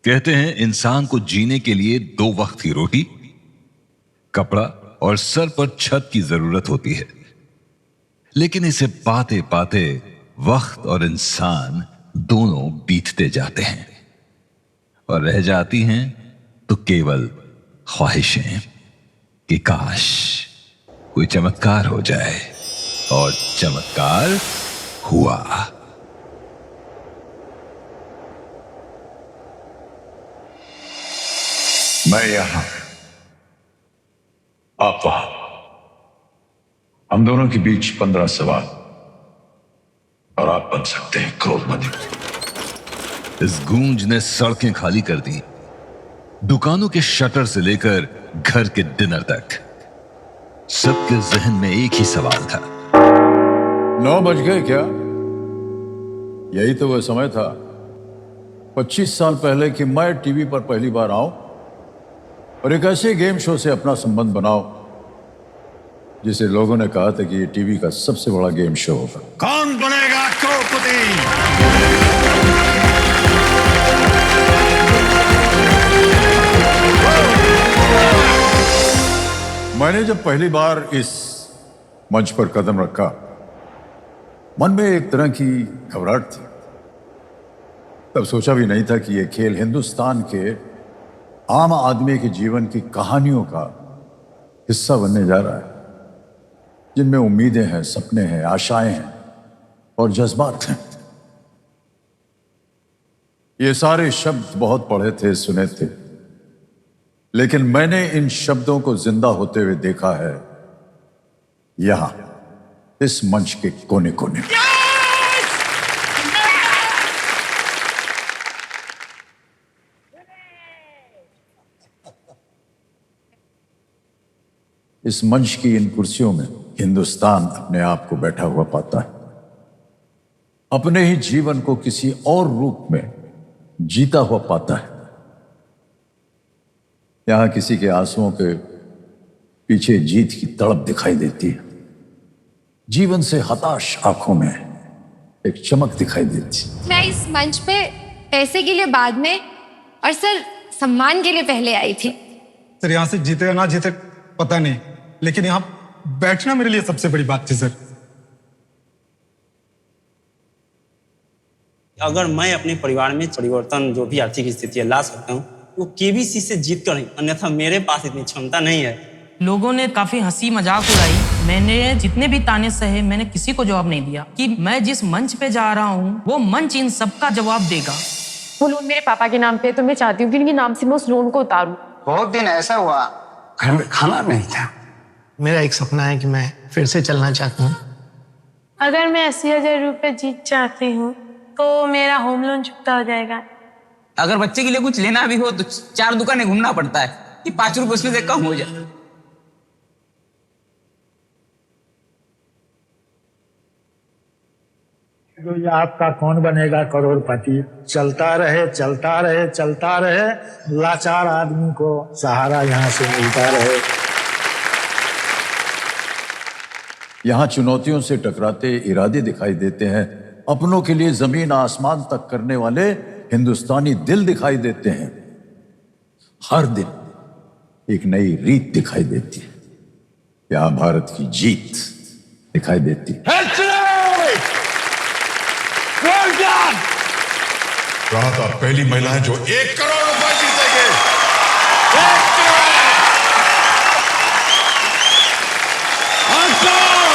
कहते हैं इंसान को जीने के लिए 2 वक्त की रोटी, कपड़ा और सर पर छत की जरूरत होती है। लेकिन इसे पाते पाते वक्त और इंसान दोनों बीतते जाते हैं और रह जाती हैं तो केवल ख्वाहिशें कि काश कोई चमत्कार हो जाए। और चमत्कार हुआ। मैं यहां, आप वहां, हम दोनों के बीच 15 सवाल और आप बन सकते हैं करोड़पति। इस गूंज ने सड़कें खाली कर दी, दुकानों के शटर से लेकर घर के डिनर तक। सबके जहन में एक ही सवाल था। 9 बज गए क्या? यही तो वह समय था 25 साल पहले कि मैं टीवी पर पहली बार आऊं और एक ऐसे गेम शो से अपना संबंध बनाओ जिसे लोगों ने कहा था कि ये टीवी का सबसे बड़ा गेम शो होगा। कौन बनेगा करोड़पति? मैंने जब पहली बार इस मंच पर कदम रखा, मन में एक तरह की घबराहट थी। तब सोचा भी नहीं था कि यह खेल हिंदुस्तान के आम आदमी के जीवन की कहानियों का हिस्सा बनने जा रहा है, जिनमें उम्मीदें हैं, सपने हैं, आशाएं हैं और जज्बात हैं। ये सारे शब्द बहुत पढ़े थे, सुने थे, लेकिन मैंने इन शब्दों को जिंदा होते हुए देखा है यहां, इस मंच के कोने कोने। इस मंच की इन कुर्सियों में हिंदुस्तान अपने आप को बैठा हुआ पाता है, अपने ही जीवन को किसी और रूप में जीता हुआ पाता है। यहां किसी के आंसुओं के पीछे जीत की तड़प दिखाई देती है, जीवन से हताश आंखों में एक चमक दिखाई देती है। मैं इस मंच पे पैसे के लिए बाद में और सर सम्मान के लिए पहले आई थी। सर यहाँ से जीते या ना जीते पता नहीं, लेकिन यहाँ बैठना मेरे लिए सबसे बड़ी बात थी सर। अगर मैं अपने परिवार में परिवर्तन जो भी आर्थिक स्थिति ला सकता हूँ वो केबीसी से जीत कर नहीं, अन्यथा मेरे पास इतनी क्षमता नहीं है। लोगों ने काफी हंसी मजाक उड़ाई, मैंने जितने भी ताने सहे मैंने किसी को जवाब नहीं दिया कि मैं जिस मंच पे जा रहा हूँ वो मंच इन सबका जवाब देगा। वो लोन मेरे पापा के नाम पे, तो मैं चाहती हूँ कि इनके नाम से मैं उस लोन को उतारूं। बहुत दिन ऐसा हुआ घर में खाना नहीं था। मेरा एक सपना है कि मैं फिर से चलना चाहता हूँ। अगर मैं 80,000 रुपए जीत चाहती हूँ तो मेरा होम लोन चुकता हो जाएगा। अगर बच्चे के लिए कुछ लेना भी हो तो 4 दुकानें घूमना पड़ता है कि 5 रुपए उसमें से कम हो जाए। तो ये आपका कौन बनेगा करोड़पति चलता रहे चलता रहे चलता रहे, लाचार आदमी को सहारा यहाँ से मिलता रहे। यहां चुनौतियों से टकराते इरादे दिखाई देते हैं, अपनों के लिए जमीन आसमान तक करने वाले हिंदुस्तानी दिल दिखाई देते हैं। हर दिन एक नई रीत दिखाई देती है, यहां भारत की जीत दिखाई देती है। कहा था पहली महिला जो 1 करोड़ रुपए जीतेंगे। 1 करोड़ 5 करोड़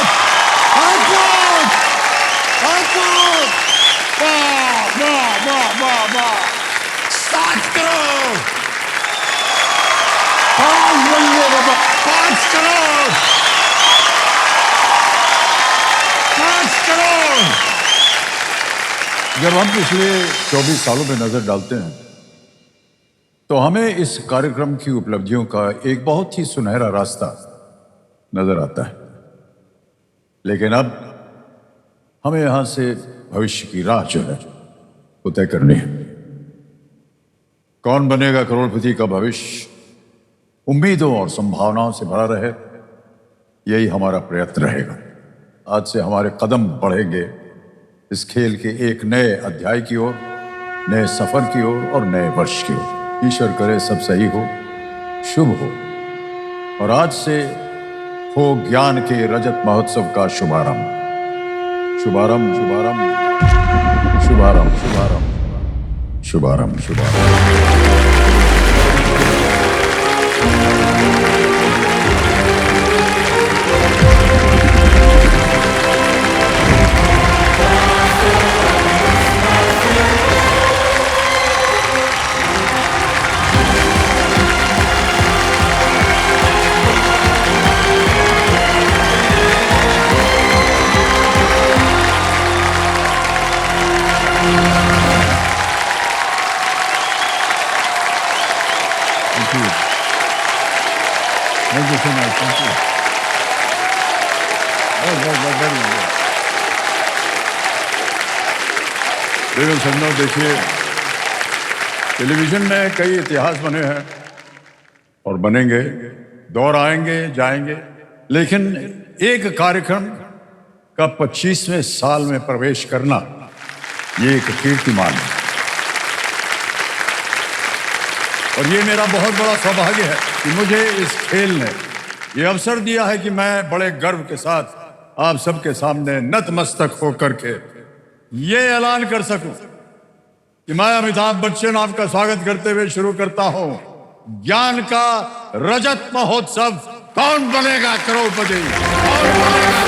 5 करोड़। जब हम पिछले 24 सालों में नजर डालते हैं तो हमें इस कार्यक्रम की उपलब्धियों का एक बहुत ही सुनहरा रास्ता नजर आता है, लेकिन अब हमें यहां से भविष्य की राह जो है वो तय करनी है। कौन बनेगा करोड़पति का भविष्य उम्मीदों और संभावनाओं से भरा रहे, यही हमारा प्रयत्न रहेगा। आज से हमारे कदम बढ़ेंगे इस खेल के एक नए अध्याय की ओर, नए सफर की ओर और नए वर्ष की ओर। ईश्वर करे सब सही हो, शुभ हो। और आज से हो ज्ञान के रजत महोत्सव का शुभारंभ। शुभारंभ शुभारंभ शुभारंभ शुभारंभ शुभारंभ शुभारंभ। Thank you so much. Thank you. Very good. देखो संजय, देखिए, टेलीविजन में कई इतिहास बने हैं और बनेंगे, दौर आएंगे जाएंगे, लेकिन एक कार्यक्रम का 25वें साल में प्रवेश करना ये एक कीर्तिमान है। और ये मेरा बहुत बड़ा सौभाग्य है कि मुझे इस खेल ने ये अवसर दिया है कि मैं बड़े गर्व के साथ आप सबके सामने नतमस्तक होकर के ये ऐलान कर सकूं कि मैं अमिताभ बच्चन आपका स्वागत करते हुए शुरू करता हूं ज्ञान का रजत महोत्सव। कौन बनेगा करोड़पति? कौन बनेगा?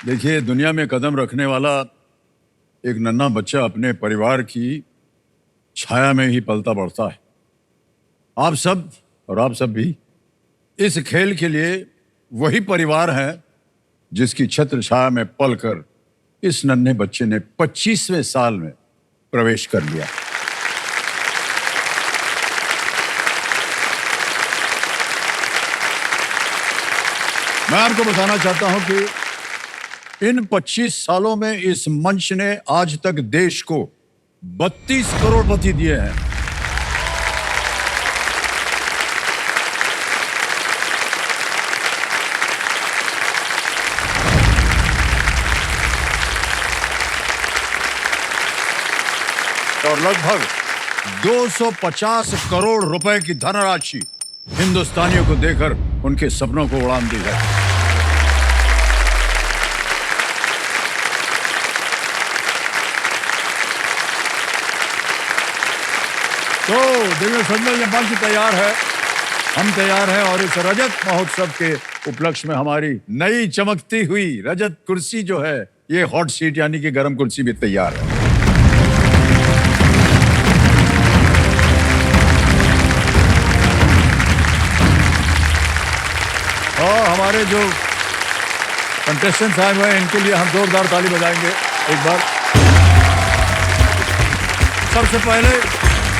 देखिए, दुनिया में कदम रखने वाला एक नन्हा बच्चा अपने परिवार की छाया में ही पलता बढ़ता है। आप सब और आप सब भी इस खेल के लिए वही परिवार है जिसकी छत्र छाया में पलकर इस नन्हे बच्चे ने 25वें साल में प्रवेश कर लिया। मैं आपको बताना चाहता हूं कि इन 25 सालों में इस मंच ने आज तक देश को 32 करोड़पति दिए हैं। और लगभग 250 करोड़ रुपए की धनराशि हिंदुस्तानियों को देकर उनके सपनों को उड़ान दी है। तो देखिए संजय, ये मंच तैयार है, हम तैयार हैं और इस रजत महोत्सव के उपलक्ष्य में हमारी नई चमकती हुई रजत कुर्सी जो है, ये हॉट सीट यानी कि गर्म कुर्सी भी तैयार है। और हमारे जो कंटेस्टेंट्स आए हुए हैं, इनके लिए हम जोरदार ताली बजाएंगे एक बार। सबसे पहले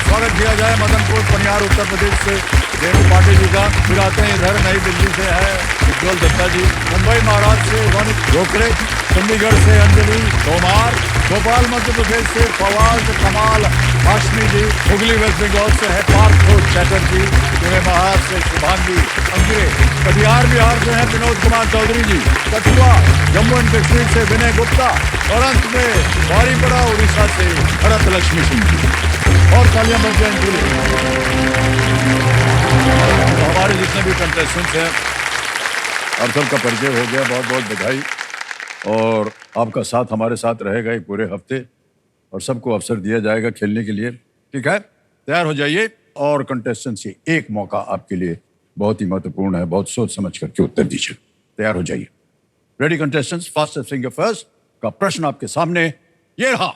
स्वागत किया जाए मदनपुर पनियार उत्तर प्रदेश से रेणु पाटिल जी का। फिर आते हैं इधर नई दिल्ली से है उज्ज्वल दत्ता जी, मुंबई महाराष्ट्र से रोनित रोकरे, चंडीगढ़ से अंजलि तोमार, भोपाल मध्य प्रदेश से फवाद कमाल हाशमी जी, हुगली वेस्ट बंगाल से है पार्थ चैटर्जी, पुणे महाराष्ट्र से शुभांगी अंग्रे, कटिहार बिहार से है विनोद कुमार चौधरी जी, कठुआ जम्मू एंड कश्मीर से विनय गुप्ता और अंत में बारीपड़ा उड़ीसा से भरत लक्ष्मी सिंह जी। और तालियां बन जाए इनके लिए। तो हमारे जितने भी कंटेस्टेंट्स हैं, आप सबका परिचय हो गया, बहुत बहुत बधाई। और आपका साथ हमारे साथ रहेगा एक पूरे हफ्ते और सबको अवसर दिया जाएगा खेलने के लिए। ठीक है, तैयार हो जाइए। और कंटेस्टेंट्स, ये एक मौका आपके लिए बहुत ही महत्वपूर्ण है, बहुत सोच समझ करके उत्तर दीजिए। तैयार हो जाइए। Ready contestants, fast singer first का प्रश्न आपके सामने ये रहा।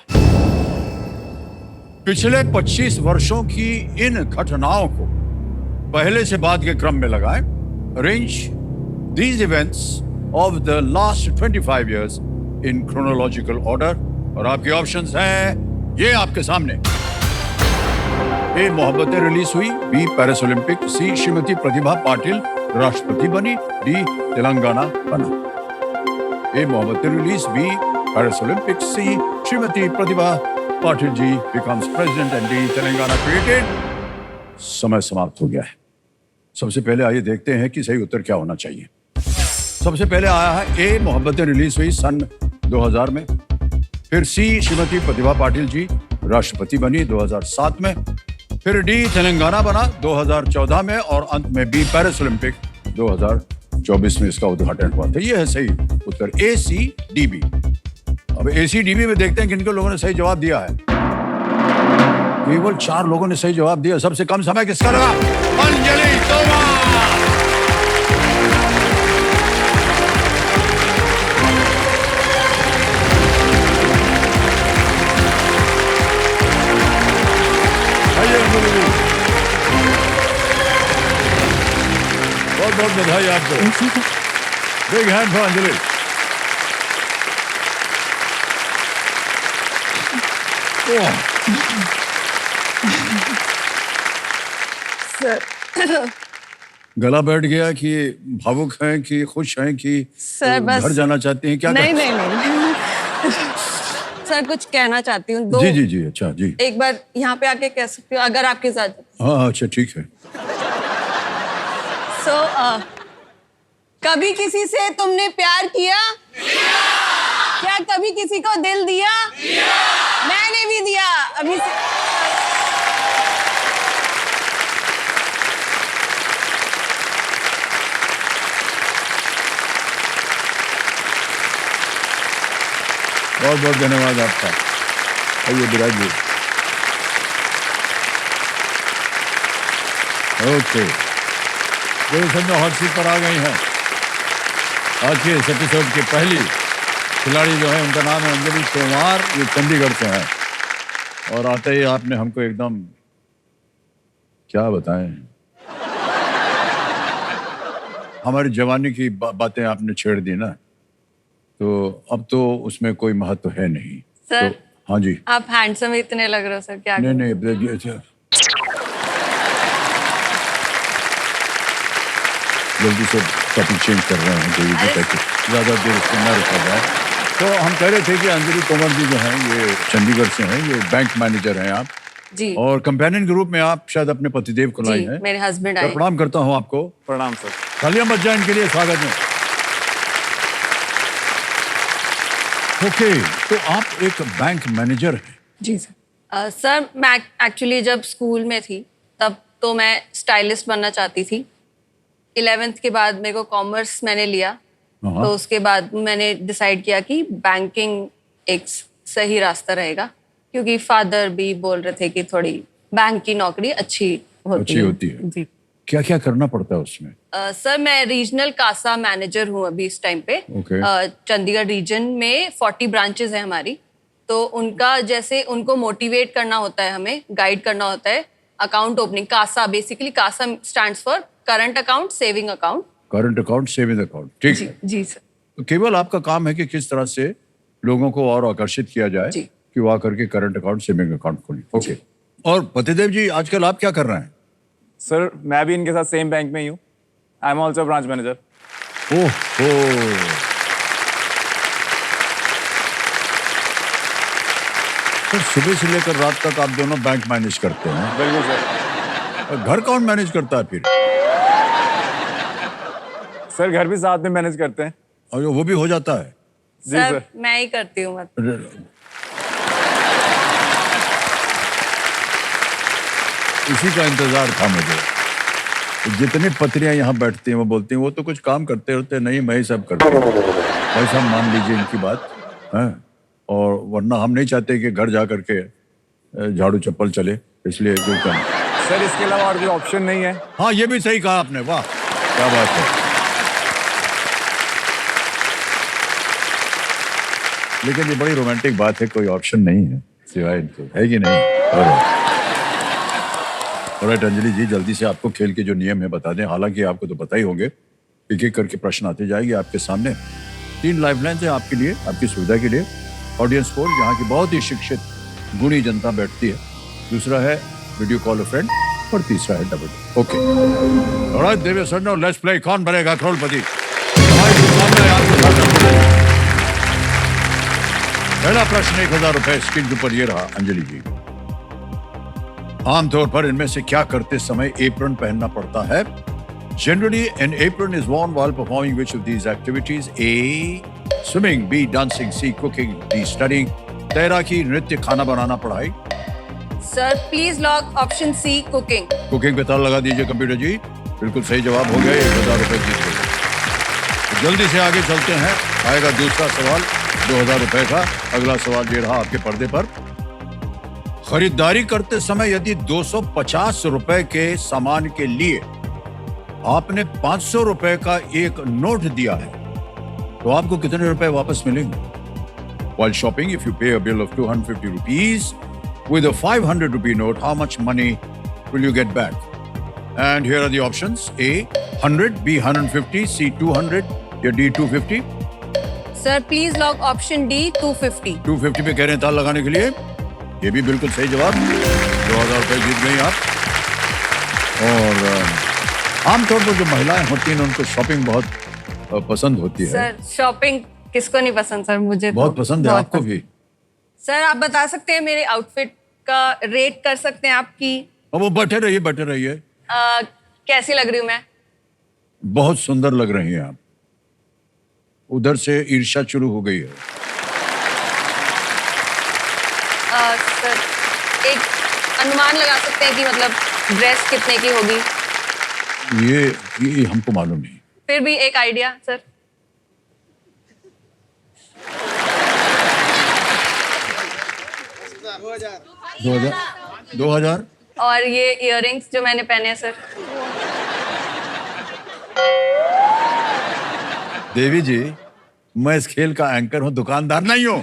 पिछले 25 वर्षों की इन घटनाओं को पहले से बाद के क्रम में लगाएं। Arrange these events of the last 25 years in chronological order. और आपके ऑप्शंस हैं ये आपके सामने। ए मोहब्बतें रिलीज हुई, B Paris Olympic, C Shrimati Pratibha Patil राष्ट्रपति बनी, डी तेलंगाना बना। A Mohabbatein release, B Paris Olympic, C Shrimati Pratibha Patil ji becomes president and D Telangana created. समय समाप्त हो गया है। सबसे पहले आइए देखते हैं कि सही उत्तर क्या होना चाहिए। सबसे पहले आया है ए मोहब्बतें रिलीज हुई सन 2000 में, फिर सी श्रीमती प्रतिभा पाटिल जी राष्ट्रपति बनी 2007 में, फिर डी तेलंगाना बना 2014 में और अंत में बी पेरिस ओलंपिक 2024 में इसका उद्घाटन हुआ था। यह है सही उत्तर ए सी डी बी। अब ए सी डी बी में देखते हैं किन लोगों ने सही जवाब दिया है। केवल 4 लोगों ने सही जवाब दिया। सबसे कम समय किसका लगा? अंजलि तोमर। बहुत बहुत बधाई आपको। Big hand for Anjali. Sir गला बैठ गया कि भावुक हैं कि खुश हैं कि सर बस घर जाना चाहते हैं? क्या नहीं नहीं नहीं सर कुछ कहना चाहती हूँ। जी जी जी। अच्छा जी, एक बार यहाँ पे आके कह सकती हूँ अगर आपके साथ। हाँ अच्छा ठीक है। कभी किसी से तुमने प्यार किया? क्या कभी किसी को दिल दिया? मैंने भी दिया। अभी बहुत बहुत धन्यवाद आपका। आइए विराज जी। ओके, जो समझो हॉट सीट पर आ गई हैं। आज के इस एपिसोड की पहली खिलाड़ी जो है उनका नाम है अंजलि तोमर। ये चंडीगढ़ से है और आते ही आपने हमको एकदम क्या बताएं, हमारी जवानी की बातें आपने छेड़ दी ना, तो अब तो उसमें कोई महत्व है नहीं। सर तो, हाँ जी। आप हैंडसम इतने लग रहे हो सर। क्या नहीं नहीं, जल्दी से टॉपिक चेंज कर रहे हैं ताकि ज़्यादा देर इसको न रखा जाए। तो हम कह रहे थे कि अंजलि तोमर जी जो हैं ये चंडीगढ़ से हैं, ये बैंक मैनेजर हैं आप जी, और कंपेनियन के रूप में आप शायद अपने पतिदेव को लाई हैं। मेरे हस्बैंड तो आए। प्रणाम करता हूँ आपको। प्रणाम सर। तालियां बज जाएं इनके लिए, स्वागत है। ओके, तो आप एक बैंक मैनेजर हैं। जी सर। सर मैं एक्चुअली जब स्कूल में थी तब तो मैं स्टाइलिस्ट बनना चाहती थी। 11th के बाद मेरे को कॉमर्स मैंने लिया, तो उसके बाद मैंने डिसाइड किया कि बैंकिंग एक सही रास्ता रहेगा, क्योंकि फादर भी बोल रहे थे कि थोड़ी बैंक की नौकरी अच्छी होती है। जी। क्या क्या करना पड़ता है उसमें? सर मैं रीजनल कासा मैनेजर हूँ अभी इस टाइम पे। चंडीगढ़ रीजन में 40 ब्रांचेस है हमारी, तो उनका जैसे उनको मोटिवेट करना होता है, हमें गाइड करना होता है। Account opening, CASA basically, CASA stands for current account saving account. Current account saving account, ठीक है। जी सर। तो केवल आपका काम है कि किस तरह से लोगों को और आकर्षित किया जाए कि वो आकर के करंट अकाउंट सेविंग अकाउंट खोलें। ओके, और पतिदेव जी आजकल आप क्या कर रहे हैं? सर मैं भी इनके साथ सेम बैंक में ही हूँ। I am also branch manager. तो सुबह से लेकर रात तक आप दोनों बैंक मैनेज करते हैं? बिल्कुल सर। घर कौन मैनेज करता है फिर? सर घर भी साथ में मैनेज करते हैं। और वो भी हो जाता है? जी सर। मैं ही करती हूँ। इसी का इंतजार था मुझे। जितनी पत्नियां यहाँ बैठती हैं वो बोलती हैं वो तो कुछ काम करते होते नहीं, मैं ही सब करता हूँ। भाई साहब मान लीजिए इनकी बात है, और वरना हम नहीं चाहते कि घर जा करके झाड़ू चप्पल चले, इसलिए जो काम। सर इसके अलावा और कोई ऑप्शन नहीं है। हाँ ये भी सही कहा आपने, वाह क्या बात है। लेकिन ये बड़ी रोमांटिक बात है, कोई ऑप्शन नहीं है सिवाय इनके, है कि नहीं? ऑलराइट अंजलि जी, जल्दी से आपको खेल के जो नियम है बता दें। हालांकि आपको तो पता ही होंगे, एक एक करके प्रश्न आते जाएंगे आपके सामने। 3 लाइफलाइंस है आपके लिए, आपकी सुविधा के लिए। ऑडियंस पोल, जहाँ की बहुत ही शिक्षित गुणी जनता बैठती है। दूसरा है वीडियो कॉल अ फ्रेंड और तीसरा है double. Okay alright Devi sir, now let's play कौन बनेगा करोड़पति। हमारे सामने आपके सामने पहला प्रश्न 1000 रुपए स्क्रीन के ऊपर ये रहा। अंजलि जी, आमतौर पर इनमें से क्या करते समय एप्रन पहनना पड़ता है? Generally, an apron is worn while performing which of these activities? A. Swimming. B. Dancing. C. Cooking. D. Studying. तैराकी, नृत्य, खाना बनाना, पढ़ाई। Sir please lock option C, cooking. Cooking पे ताला लगा दीजिए कंप्यूटर जी। बिल्कुल सही जवाब हो गया, 1000 रुपए जीत गए। तो जल्दी से आगे चलते हैं, आएगा दूसरा सवाल 2000 रुपए का। अगला सवाल ये रहा आपके पर्दे पर। खरीदारी करते समय यदि 250 रुपए के सामान के लिए आपने 500 रुपए का एक नोट दिया है तो आपको कितने रुपए वापस मिलेंगे? While shopping, if you pay a bill of 250 rupees with a 500 rupee note, how much money will you get back? And here are the options: A. 100, B. 150, C. 200 या D. 250। Sir please lock option D, 250। 250 पे कह रहे हैं ताल लगाने के लिए। ये भी बिल्कुल सही जवाब। 2000 रुपए जीत गई आप। और आमतौर पर जो महिलाएं होती हैं उनको शॉपिंग बहुत पसंद होती है। सर शॉपिंग किसको नहीं पसंद सर, मुझे बहुत तो पसंद है, बहुत आपको भी। सर आप बता सकते हैं मेरे आउटफिट का रेट कर सकते हैं आपकी? और वो बैठे रहिए। कैसी लग रही हूँ मैं? बहुत सुंदर लग रही हैं आप। उधर से ईर्ष्या शुरू हो गई है। सर एक अनुमान लगा सकते हैं कि मतलब ड्रेस कितने की होगी? ये हमको मालूम नहीं। फिर भी एक आइडिया सर। 2000। और ये इयररिंग्स जो मैंने पहने हैं सर। देवी जी, मैं इस खेल का एंकर हूं, दुकानदार नहीं हूं।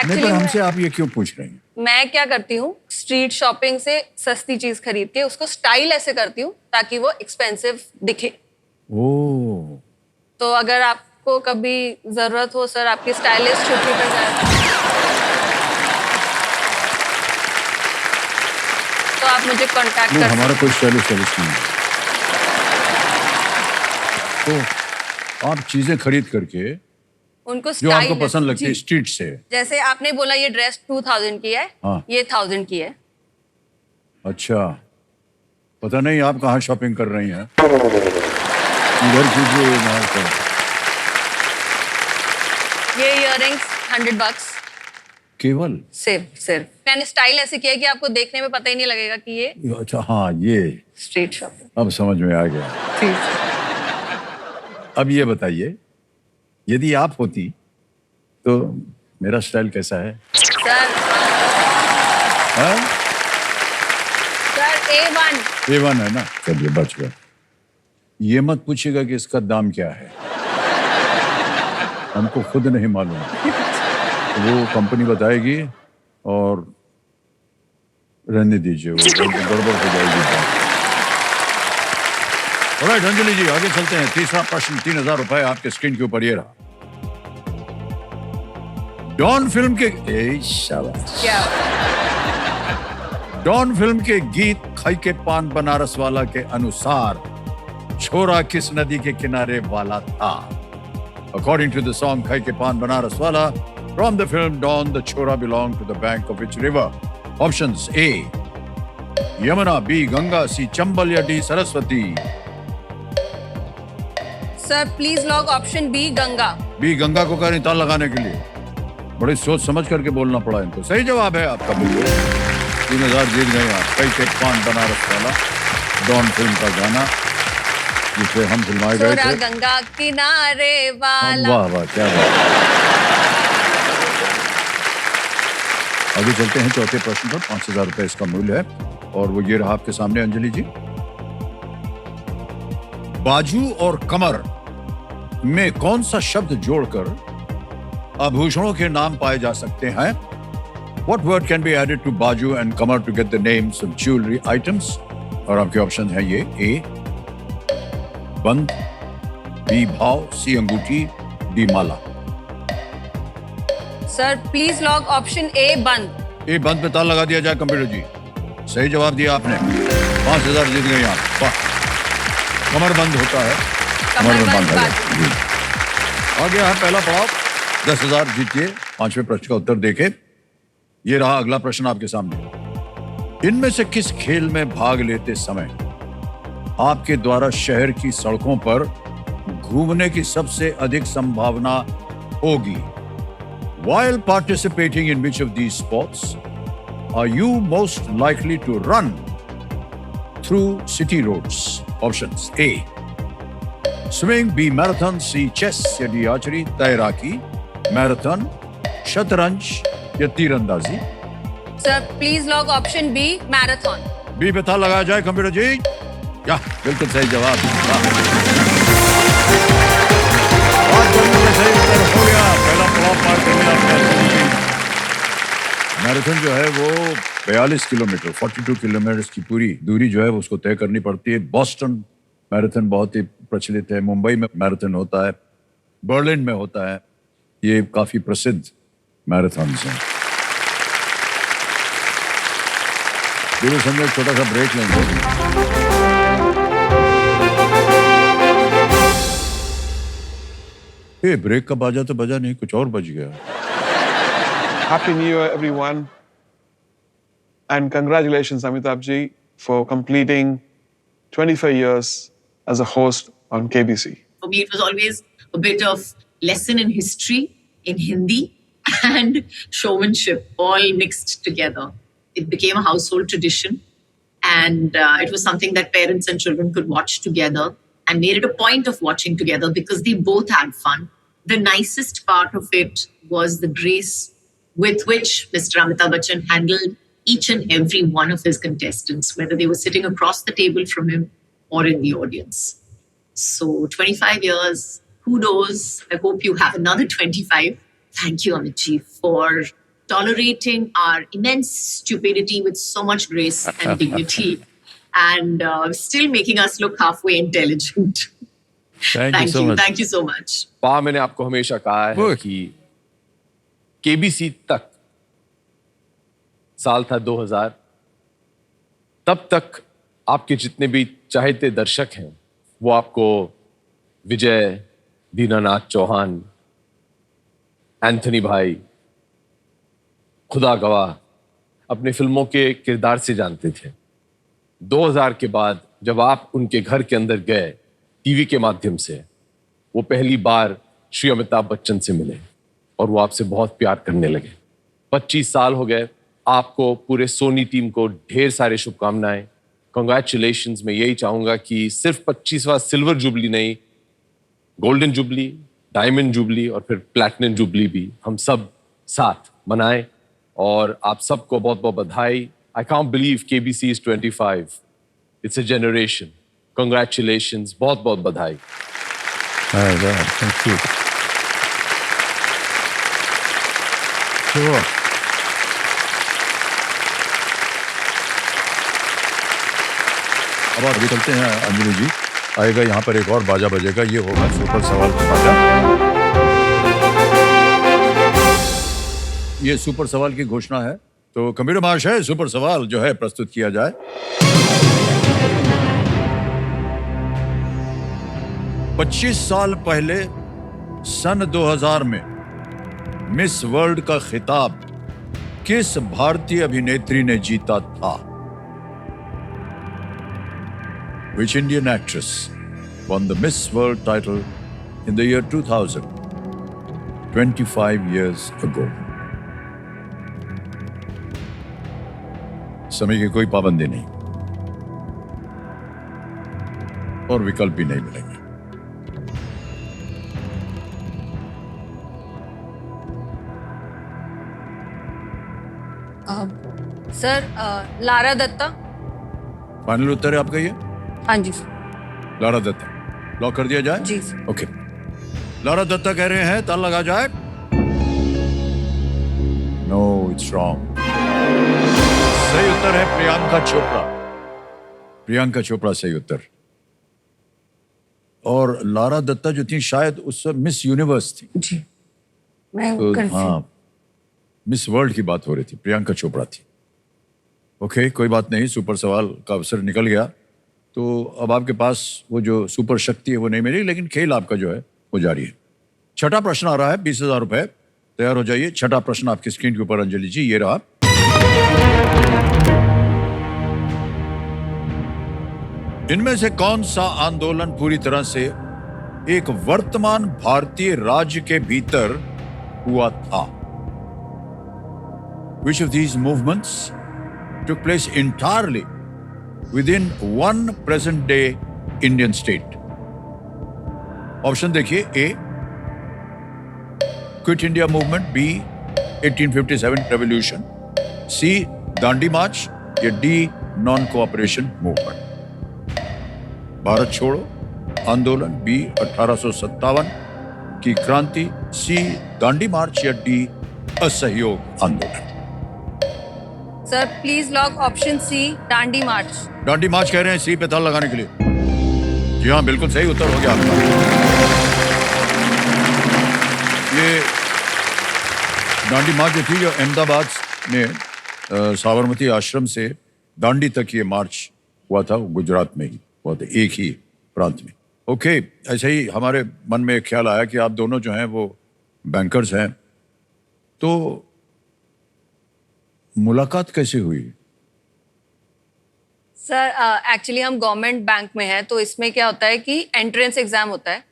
नहीं, पर हमसे आप ये क्यों पूछ रही हैं? मैं क्या करती हूँ, स्ट्रीट शॉपिंग से सस्ती चीज खरीद के उसको स्टाइल ऐसे करती हूँ ताकि वो एक्सपेंसिव दिखे। ओह। तो अगर आपको कभी जरूरत हो सर, आपकी स्टाइलिस्ट छुट्टी पर जाए तो आप मुझे कांटेक्ट कर। हमारा कोई स्टाइलिस्ट नहीं है। तो आप चीजें खरीद करके उनको जो आपको पसंद लगती है स्ट्रीट से। जैसे आपने बोला ये ड्रेस 2000 की है, हाँ। ये 1000 की है। अच्छा, पता नहीं आप कहाँ शॉपिंग कर रही हैं। इधर कीजिए, ये इयररिंग्स 100 bucks केवल। सिर्फ मैंने स्टाइल ऐसे किया कि आपको देखने में पता ही नहीं लगेगा कि ये। अच्छा हाँ, ये स्ट्रीट शॉपिंग। अब समझ में आ गया। अब ये बताइए, यदि आप होती तो मेरा स्टाइल कैसा है? सर A1 है ना। चलिए बच गया। ये मत पूछिएगा कि इसका दाम क्या है, हमको खुद नहीं मालूम। वो कंपनी बताएगी और रहने दीजिए, वो गड़बड़ हो जाएगी। ऑलराइट अंजलि जी, आगे चलते हैं। तीसरा प्रश्न 3000 रुपए आपके स्क्रीन के ऊपर ये रहा। डॉन फिल्म के डॉन फिल्म के गीत खाई के पान बनारस वाला के अनुसार छोरा किस नदी के किनारे वाला था? According to the song खाई के पान बनारस वाला from the film Don, the chora belonged to the bank of which river? Options: A. Yamuna, B. Ganga, C. Chambal या D. Saraswati. Sir please lock option B, Ganga. B Ganga को करें ताल लगाने के लिए। बड़े सोच समझ करके बोलना पड़ा इनको। सही जवाब है आपका, बिल्कुल। 3000 जीत गए आप। कई के पान बनारस वाला डॉन फिल्म का गाना जिसे हम फिल्माए गए थे। गंगा किनारे वाला। वाह वाह, क्या बात। आगे चलते हैं चौथे प्रश्न पर। 5000 रुपए इसका मूल्य है और वो ये रहा आपके सामने अंजलि जी। बाजू और कमर में कौन सा शब्द जोड़कर आभूषणों के नाम पाए जा सकते हैं? What word can be added to baju and kamar to get the names of jewelry items? और आपके ऑप्शन है ये: ए बंद, बी भाव, सी अंगूठी, D Mala. Sir please lock option A बंद। ए बंद पे ताला लगा दिया जाए कंप्यूटर जी। सही जवाब दिया आपने, 5000 जीत गए आप। वाह, कमर बंद होता है, कमर में बंद है। आ गया है पहला पड़ाव, 10,000 जीतिए। 5वें प्रश्न का उत्तर देके ये रहा अगला प्रश्न आपके सामने। इनमें से किस खेल में भाग लेते समय आपके द्वारा शहर की सड़कों पर घूमने की सबसे अधिक संभावना होगी? While participating in which of these sports are you most likely to run through city roads? Options: A swimming, B marathon, C chess या D archery, तैराकी, मैराथन, शतरंज या तीरंदाजी। Sir please lock option B marathon. B पे ताला लगाया जाए computer जी। या बिल्कुल सही जवाब। सही उत्तर हो गया, पहला पड़ाव पार कर लिया आपने। मैराथन जो है वो 42 किलोमीटर 42 किलोमीटर की पूरी दूरी जो है वो उसको तय करनी पड़ती है। बॉस्टन मैराथन बहुत ही प्रचलित है, मुंबई में मैराथन होता है, बर्लिन में होता है। ये काफी प्रसिद्ध मैराथन्स हैं। गुरु संजय एक छोटा सा ब्रेक लेंगे। ये ब्रेक का बाजा तो बजा नहीं, कुछ और बज गया। Happy New Year, everyone, and congratulations, Amitabh ji, for completing 25 years as a host on KBC. For me, it was always a bit of lesson in history, in Hindi, and showmanship, all mixed together. It became a household tradition, and it was something that parents and children could watch together, and made it a point of watching together because they both had fun. The nicest part of it was the grace with which Mr. Amitabh Bachchan handled each and every one of his contestants, whether they were sitting across the table from him or in the audience. So 25 years, kudos. I hope you have another 25. Thank you, Amit ji, for tolerating our immense stupidity with so much grace and dignity and still making us look halfway intelligent. Thank you so much. Thank you so much. पा मैंने आपको हमेशा कहा है कि KBC तक साल था 2000, तब तक आपके जितने भी चाहते दर्शक हैं वो आपको विजय, दीनानाथ चौहान, एंथनी भाई, खुदा गवाह अपने फिल्मों के किरदार से जानते थे। 2000 के बाद जब आप उनके घर के अंदर गए टीवी के माध्यम से, वो पहली बार श्री अमिताभ बच्चन से मिले और वो आपसे बहुत प्यार करने लगे। 25 साल हो गए। आपको, पूरे सोनी टीम को ढेर सारे शुभकामनाएं, कॉन्ग्रेचुलेशंस। मैं यही चाहूंगा कि सिर्फ 25वां सिल्वर जुबली नहीं, गोल्डन जुबली, डायमंड जुबली और फिर प्लैटिनम जुबली भी हम सब साथ मनाएं। और आप सबको बहुत बहुत बधाई। I can't believe KBC is 25. It's a generation. Congratulations. बहुत बहुत बधाई। Thank you. Sure. अब अभी चलते हैं अंजलि जी। आएगा यहाँ पर एक और बाजा बजेगा, ये होगा सुपर सवाल का बाजा। ये सुपर सवाल की घोषणा है, तो कंप्यूटर महाशय सुपर सवाल जो है प्रस्तुत किया जाए। 25 साल पहले सन 2000 में मिस वर्ल्ड का खिताब किस भारतीय अभिनेत्री ने जीता था? Which Indian actress won the Miss World title in the year 2000, 25 years ago? समय की कोई पाबंदी नहीं और विकल्प भी नहीं मिलेंगे। सर लारा दत्ता। फाइनल उत्तर है आपका ये? हाँ जी। लारा दत्ता लॉक कर दिया जाए? जी। ओके, लारा दत्ता कह रहे हैं, ताला लगा जाए। No, it's wrong. सही उत्तर है प्रियंका चोपड़ा। प्रियंका चोपड़ा सही उत्तर। और लारा दत्ता जो थी शायद उस समय मिस यूनिवर्स थी। जी मैं तो confused। हाँ, मिस वर्ल्ड की बात हो रही थी, प्रियंका चोपड़ा थी। ओके, कोई बात नहीं, सुपर सवाल का अवसर निकल गया। तो अब आपके पास वो जो सुपर शक्ति है वो नहीं मिली, लेकिन खेल आपका जो है वो जारी है। छठा प्रश्न आ रहा है, 20,000 रुपए। तैयार हो जाइए। छठा प्रश्न आपकी स्क्रीन के ऊपर अंजलि जी, ये रहा। इनमें से कौन सा आंदोलन पूरी तरह से एक वर्तमान भारतीय राज्य के भीतर हुआ था? Which of these movements took place entirely within one present day Indian state? Option देखिए। A, quit India movement. B, 1857 revolution. C, Dandi march. या D, non cooperation movement. Bharat छोड़ो आंदोलन। बी, 1857 की क्रांति। सी, दांडी मार्च। या डी, असहयोग आंदोलन। Sir please lock option C, Dandi march. Dandi march कह रहे हैं सी पे ताला लगाने के लिए? जी हाँ, बिल्कुल सही उत्तर हो गया आपका। ये दांडी मार्च जो थी, जो अहमदाबाद में साबरमती आश्रम से दांडी तक ये मार्च हुआ था, गुजरात में ही हुआ था, एक ही प्रांत में। ओके, ऐसे ही हमारे मन में एक ख्याल आया कि आप दोनों जो हैं वो बैंकर्स हैं, तो मुलाकात कैसे हुई? सर एक्चुअली हम गवर्नमेंट बैंक में हैं, तो इसमें क्या होता है कि एंट्रेंस एग्जाम होता है,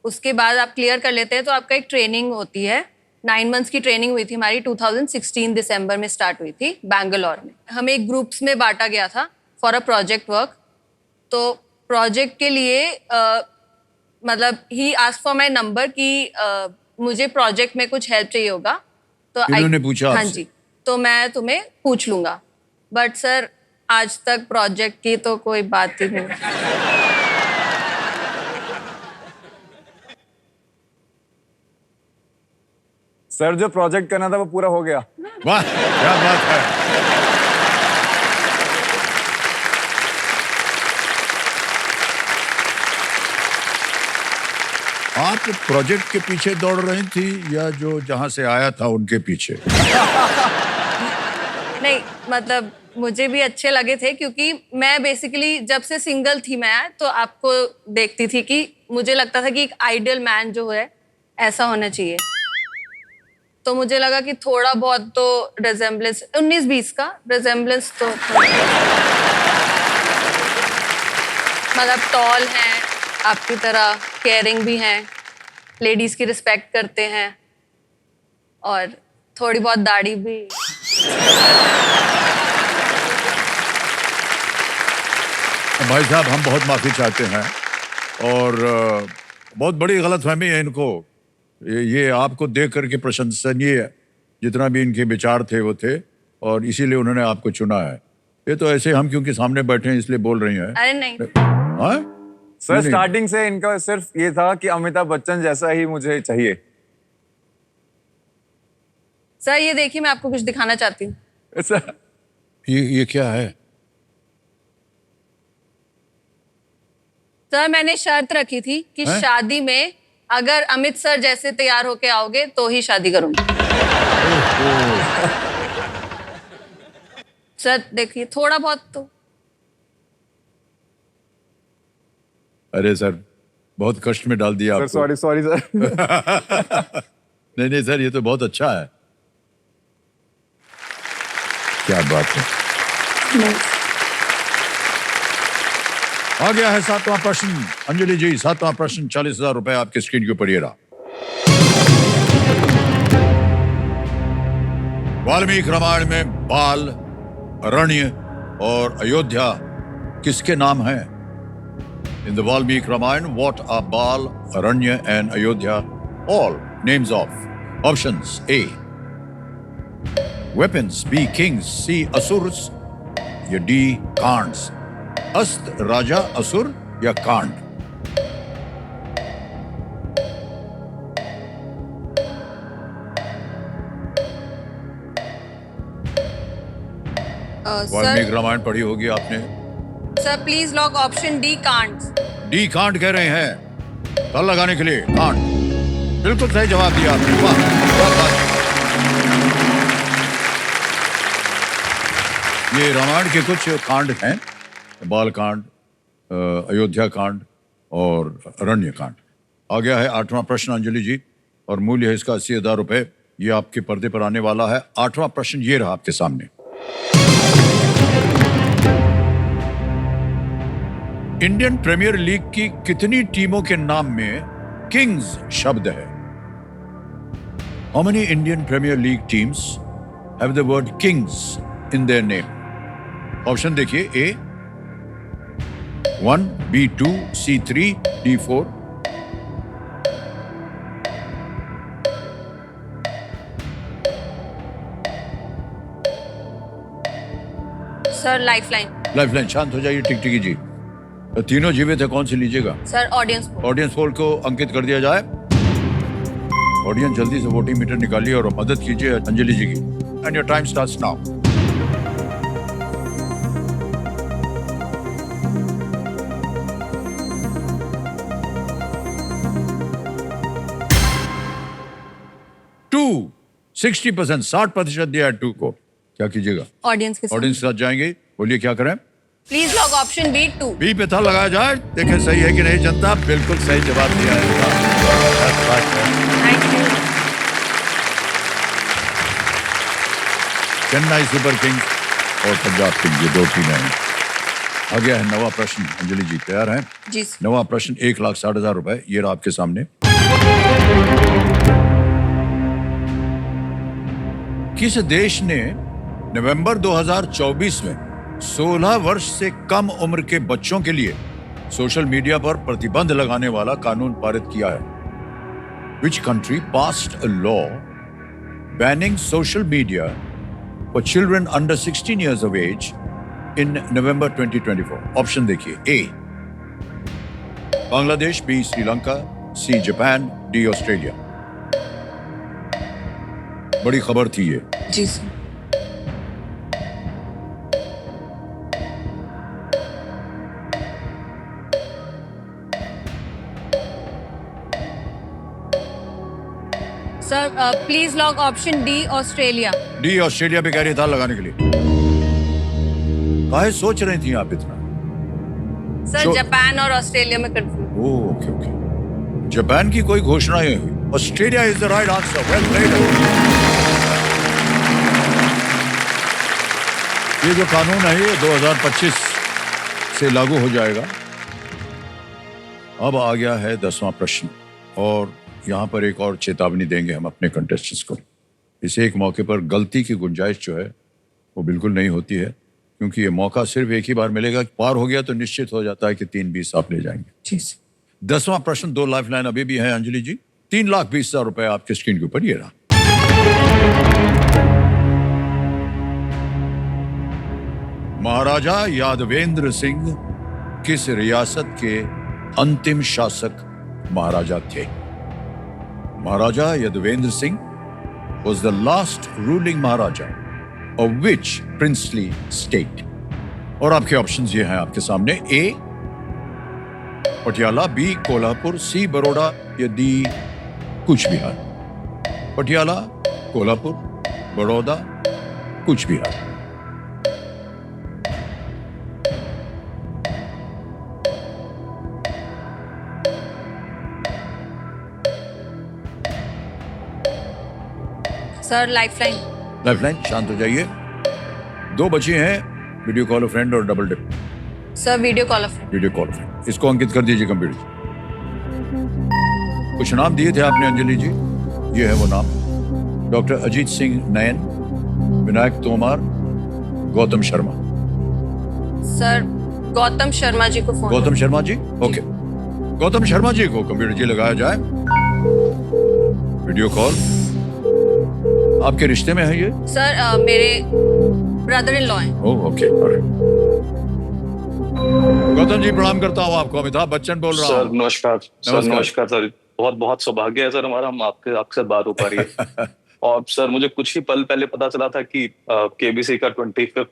उसके बाद आप क्लियर कर लेते हैं तो आपका एक ट्रेनिंग होती है। 9 मंथ्स की ट्रेनिंग हुई थी हमारी, 2016 दिसंबर में स्टार्ट हुई थी बैंगलोर में। हमें एक ग्रुप्स में बांटा गया था फॉर अ प्रोजेक्ट वर्क। तो प्रोजेक्ट के लिए मतलब he ask for my number कि मुझे प्रोजेक्ट में कुछ हेल्प चाहिए होगा, तो इन्होंने पूछा हाँ आपसे? जी, तो मैं तुम्हें पूछ लूंगा। बट सर आज तक प्रोजेक्ट की तो कोई बात ही नहीं। सर जो प्रोजेक्ट करना था वो पूरा हो गया। वाह, क्या बात है। आप प्रोजेक्ट के पीछे दौड़ रही थी या जो जहां से आया था उनके पीछे? नहीं मतलब मुझे भी अच्छे लगे थे, क्योंकि मैं बेसिकली जब से सिंगल थी मैं, तो आपको देखती थी कि मुझे लगता था कि एक आइडियल मैन जो है ऐसा होना चाहिए। तो मुझे लगा कि थोड़ा बहुत तो रिजेम्बलेंस, 19-20 का रिजेम्बलेंस तो मतलब टॉल हैं आपकी तरह, केयरिंग भी हैं, लेडीज की रिस्पेक्ट करते हैं, और थोड़ी बहुत दाढ़ी भी। भाई साहब, हम बहुत माफी चाहते हैं, और बहुत बड़ी गलतफहमी है इनको। ये आपको देख करके प्रशंसनीय जितना भी इनके विचार थे वो थे, और इसीलिए उन्होंने आपको चुना है। ये तो ऐसे हम क्योंकि सामने बैठे हैं इसलिए बोल रही हैं। अरे नहीं हाँ? सर स्टार्टिंग से इनका सिर्फ ये था कि अमिताभ बच्चन जैसा ही मुझे चाहिए। सर ये देखिए, मैं आपको कुछ दिखाना चाहती हूँ। सर ये क्या है? सर मैंने शर्त रखी थी कि है? शादी में अगर अमित सर जैसे तैयार होके आओगे तो ही शादी करूंगी। सर देखिए थोड़ा बहुत तो। अरे सर, बहुत कष्ट में डाल दिया आपको। Sorry sir. नहीं सर, ये तो बहुत अच्छा है। क्या बात है। आ गया है 7वां प्रश्न। अंजलि जी, 7वां प्रश्न, 40,000 रुपए आपके स्क्रीन के ऊपर ये रहा। वाल्मीकि रामायण में बाल, अरण्य और अयोध्या किसके नाम हैं? In the Valmiki Ramayana, what are Bal, Aranya and Ayodhya all names of? Options: A, weapons. B, kings. C, asurs. या D, Khands. अस्त, राजा, असुर या कांड? वाल्मीकि रामायण पढ़ी होगी आपने। Sir please lock option D can't. D can't कह रहे हैं ताल लगाने के लिए कांट। बिल्कुल सही जवाब दिया आपने। वाह, क्या बात है। ये रामायण के कुछ कांड हैं, बाल कांड, अयोध्या कांड और अरण्य कांड। आ गया है 8वां प्रश्न अंजलि जी, और मूल्य है इसका 80,000 रुपए। ये आपके पर्दे पर आने वाला है। 8वां प्रश्न ये रहा आपके सामने। इंडियन प्रीमियर लीग की कितनी टीमों के नाम में किंग्स शब्द है? How many Indian premier league teams have the word kings in their name? Option देखिए, A 1, B 2, C 3, D 4। Sir lifeline. Lifeline. शांत हो जाइए टिकटिकी जी। तो तीनों जीवित है, कौन सी लीजिएगा? Sir audience poll. Audience poll को अंकित कर दिया जाए। ऑडियंस जल्दी से वोटिंग मीटर निकालिए और मदद कीजिए अंजलि जी की। And your time starts now. To 60%, 60% दिया है 2 को। क्या कीजिएगा? ऑडियंस के साथ। ऑडियंस के साथ जाएंगे। बोलिए क्या करें? Please lock option B 2। B पे था लगाया जाए। देखें सही है कि नहीं जनता। बिल्कुल सही जवाब दिया है। चेन्नई सुपर किंग्स और पंजाब किंग्स, ये 2 टीमें हैं। आ गया है 9वां प्रश्न। अंजलि जी तैयार हैं? जी। 9वां प्रश्न 1,60,000 रुपए। ये रहा आपके सामने। किस देश ने नवंबर 2024 में 16 वर्ष से कम उम्र के बच्चों के लिए सोशल मीडिया पर प्रतिबंध लगाने वाला कानून पारित किया है? Which country passed a law banning social media for children under 16 years of age in November 2024? Option देखिए, A Bangladesh, B Sri Lanka, C Japan, D Australia. बड़ी खबर थी ये। जी sir. Sir please lock option D Australia. D Australia पे कह रही था लगाने के लिए। काहे सोच रही थी आप इतना? सर जापान और ऑस्ट्रेलिया में कंफ्यूज। Okay okay. जापान की कोई घोषणा नहीं हुई। Australia is the right answer. Well played. ये जो कानून है ये 2025 से लागू हो जाएगा। अब आ गया है 10वां प्रश्न, और यहाँ पर एक और चेतावनी देंगे हम अपने कंटेस्टेंट्स को। इस एक मौके पर गलती की गुंजाइश जो है वो बिल्कुल नहीं होती है, क्योंकि ये मौका सिर्फ एक ही बार मिलेगा। पार हो गया तो निश्चित हो जाता है कि 3-20 आप ले जाएंगे। 10वां प्रश्न, 2 लाइफलाइन अभी भी है अंजलि जी। 3,20,000 रुपए आपके स्क्रीन के ऊपर ये रहा। महाराजा यादवेंद्र सिंह किस रियासत के अंतिम शासक महाराजा थे? महाराजा Yadavindra Singh was the last ruling Maharaja of which princely state? और आपके ऑप्शंस ये हैं आपके सामने। A Patiala, B Kolhapur, C Baroda, या D Cooch Behar. Patiala, Kolhapur, Baroda, Cooch Behar. Sir lifeline. Lifeline. शांत हो जाइए। 2 बचे हैं, वीडियो कॉल फ्रेंड और double dip. Sir video call friend. Video call friend. इसको अंकित कर दीजिए कंप्यूटर। कुछ नाम दिए थे आपने अंजलि जी, ये है वो नाम। डॉक्टर अजीत सिंह नयन, विनायक तोमर, गौतम शर्मा। सर गौतम शर्मा जी को फोन। गौतम शर्मा जी, ओके। गौतम शर्मा जी को कंप्यूटर जी लगाया जाए। Video call. आपके रिश्ते में है ये? सर मेरे ब्रदर इन लॉ हैं। Oh okay. गौतम जी प्रणाम करता हूँ आपको। अमिताभ बच्चन बोल रहा हूँ। सर नमस्कार। सर नमस्कार सर। बहुत बहुत सौभाग्य है सर हमारा, हम आपसे बात हो पा रही है। और सर मुझे कुछ ही पल पहले पता चला था कि केबीसी का 25th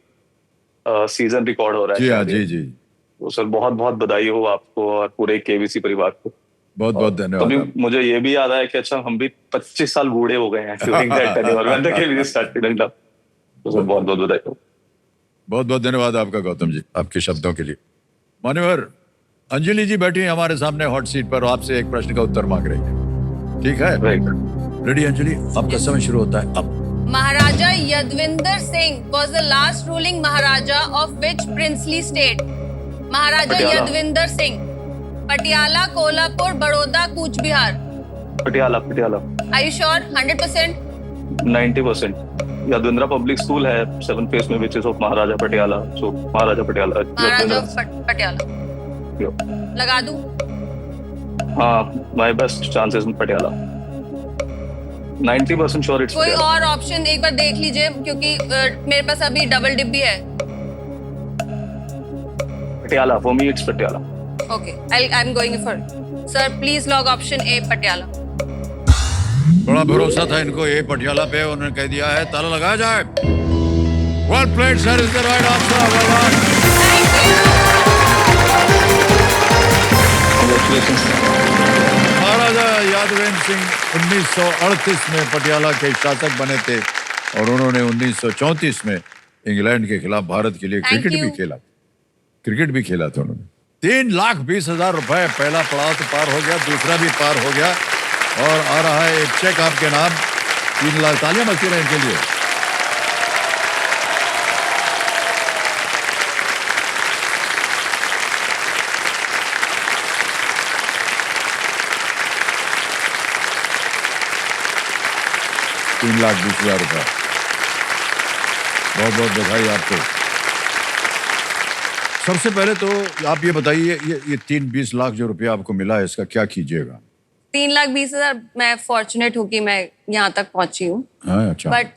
सीजन रिकॉर्ड हो रहा है। जी हाँ, जी जी। तो सर बहुत बहुत बधाई हो आपको और पूरे केबीसी परिवार को। बहुत बहुत धन्यवाद। तभी मुझे ये भी याद आया कि अच्छा हम भी 25 साल बूढ़े हो गए हैं during that tenure when the KBC started and up। तो सर बहुत बहुत बधाई हो। बहुत बहुत धन्यवाद आपका गौतम जी, आपके शब्दों के लिए। मान्यवर अंजलि जी बैठी हैं हमारे सामने हॉट सीट पर, आपसे एक प्रश्न का उत्तर मांग रही है, ठीक है? रेडी अंजलि, आपका समय शुरू होता है अब। Maharaja Yadvinder Singh was the last ruling Maharaja of which princely state? Maharaja Patiala. Yadvinder Singh, Patiala, Kolhapur, Baroda, Cooch Behar. Patiala Patiala. Are you sure? 100%? 90%। Yadavindra public school है 7 फेस में, विच इज ऑफ महाराजा पटियाला। सो महाराजा पटियाला। महाराजा पटियाला। लगा दूं? हाँ, my best chances in Patiala. 90% sure it's कोई और ऑप्शन एक बार देख लीजिए, क्योंकि मेरे पास अभी डबल डिब्बी है। Patiala, for me it's Patiala. Okay, I'm going for it. Sir, please log option A, Patiala. बड़ा भरोसा था इनको ए पटियाला पे, उन्होंने कह दिया है ताला लगाया जाए। Well played sir, is the right answer. Well done. महाराजा यादवेंद्र सिंह 1938 में पटियाला के शासक बने थे और उन्होंने 1934 में इंग्लैंड के खिलाफ भारत के लिए क्रिकेट भी खेला था उन्होंने। 3,20,000 रुपए, पहला पड़ाव तो पार हो गया, दूसरा भी पार हो गया और आ रहा है एक चेक आपके नाम। 3 लाख, तालियां बजती रहे इनके लिए। ₹3,20,000। बहुत बहुत बधाई आपको। सबसे पहले तो आप ये बताइए, ये 3-20 लाख जो रुपया आपको मिला है, इसका क्या कीजिएगा? 3,20,000 मैं फॉर्चुनेट हूँ कि मैं यहाँ तक पहुंची हूँ। अच्छा। बट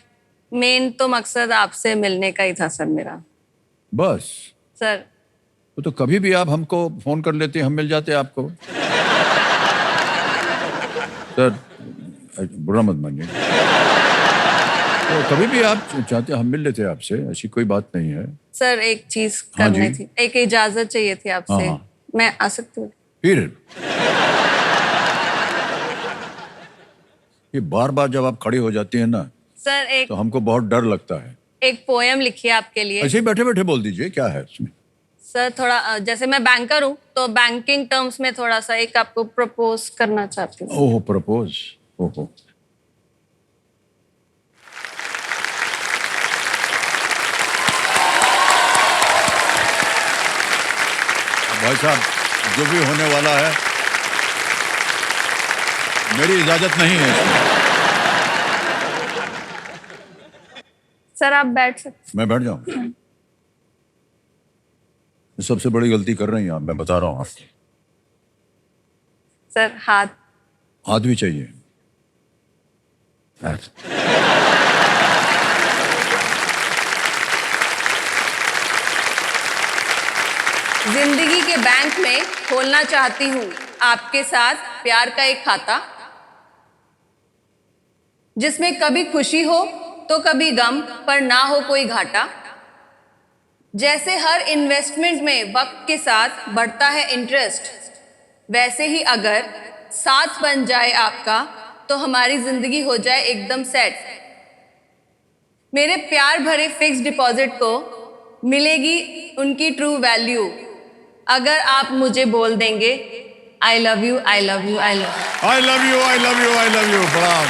मेन तो मकसद आपसे मिलने का ही था सर मेरा। बस सर तो कभी भी आप हमको फोन कर लेते, हम मिल जाते आपको। सर बुरा मत मानिए, तो कभी भी आप चाहते हम मिल लेते आपसे, ऐसी कोई बात नहीं है। सर एक चीज करनी थी, एक इजाजत चाहिए थी आपसे। मैं आ सकती हूँ? फिर ये बार बार जब आप खड़ी हो जाती है ना सर, एक तो हमको बहुत डर लगता है। एक पोयम लिखी है आपके लिए। ऐसे ही बैठे बैठे बोल दीजिए, क्या है इसमें? सर थोड़ा जैसे मैं बैंकर हूँ तो बैंकिंग टर्म्स में थोड़ा सा एक आपको प्रपोज करना चाहती हूँ। ओह प्रपोज, ओहो। भाई साहब जो भी होने वाला है, मेरी इजाजत नहीं है इसमें। सर आप बैठ सकते। मैं बैठ जाऊं? सबसे बड़ी गलती कर रही हैं आप, मैं बता रहा हूं आपको। सर हाथ भी चाहिए। जिंदगी के बैंक में खोलना चाहती हूँ आपके साथ प्यार का एक खाता, जिसमें कभी खुशी हो तो कभी गम, पर ना हो कोई घाटा। जैसे हर इन्वेस्टमेंट में वक्त के साथ बढ़ता है इंटरेस्ट, वैसे ही अगर साथ बन जाए आपका तो हमारी जिंदगी हो जाए एकदम सेट। मेरे प्यार भरे फिक्स डिपॉजिट को मिलेगी उनकी ट्रू वैल्यू, अगर आप मुझे बोल देंगे I love you, I love you, I love you, I love you, I love you, I love you. प्रणाम।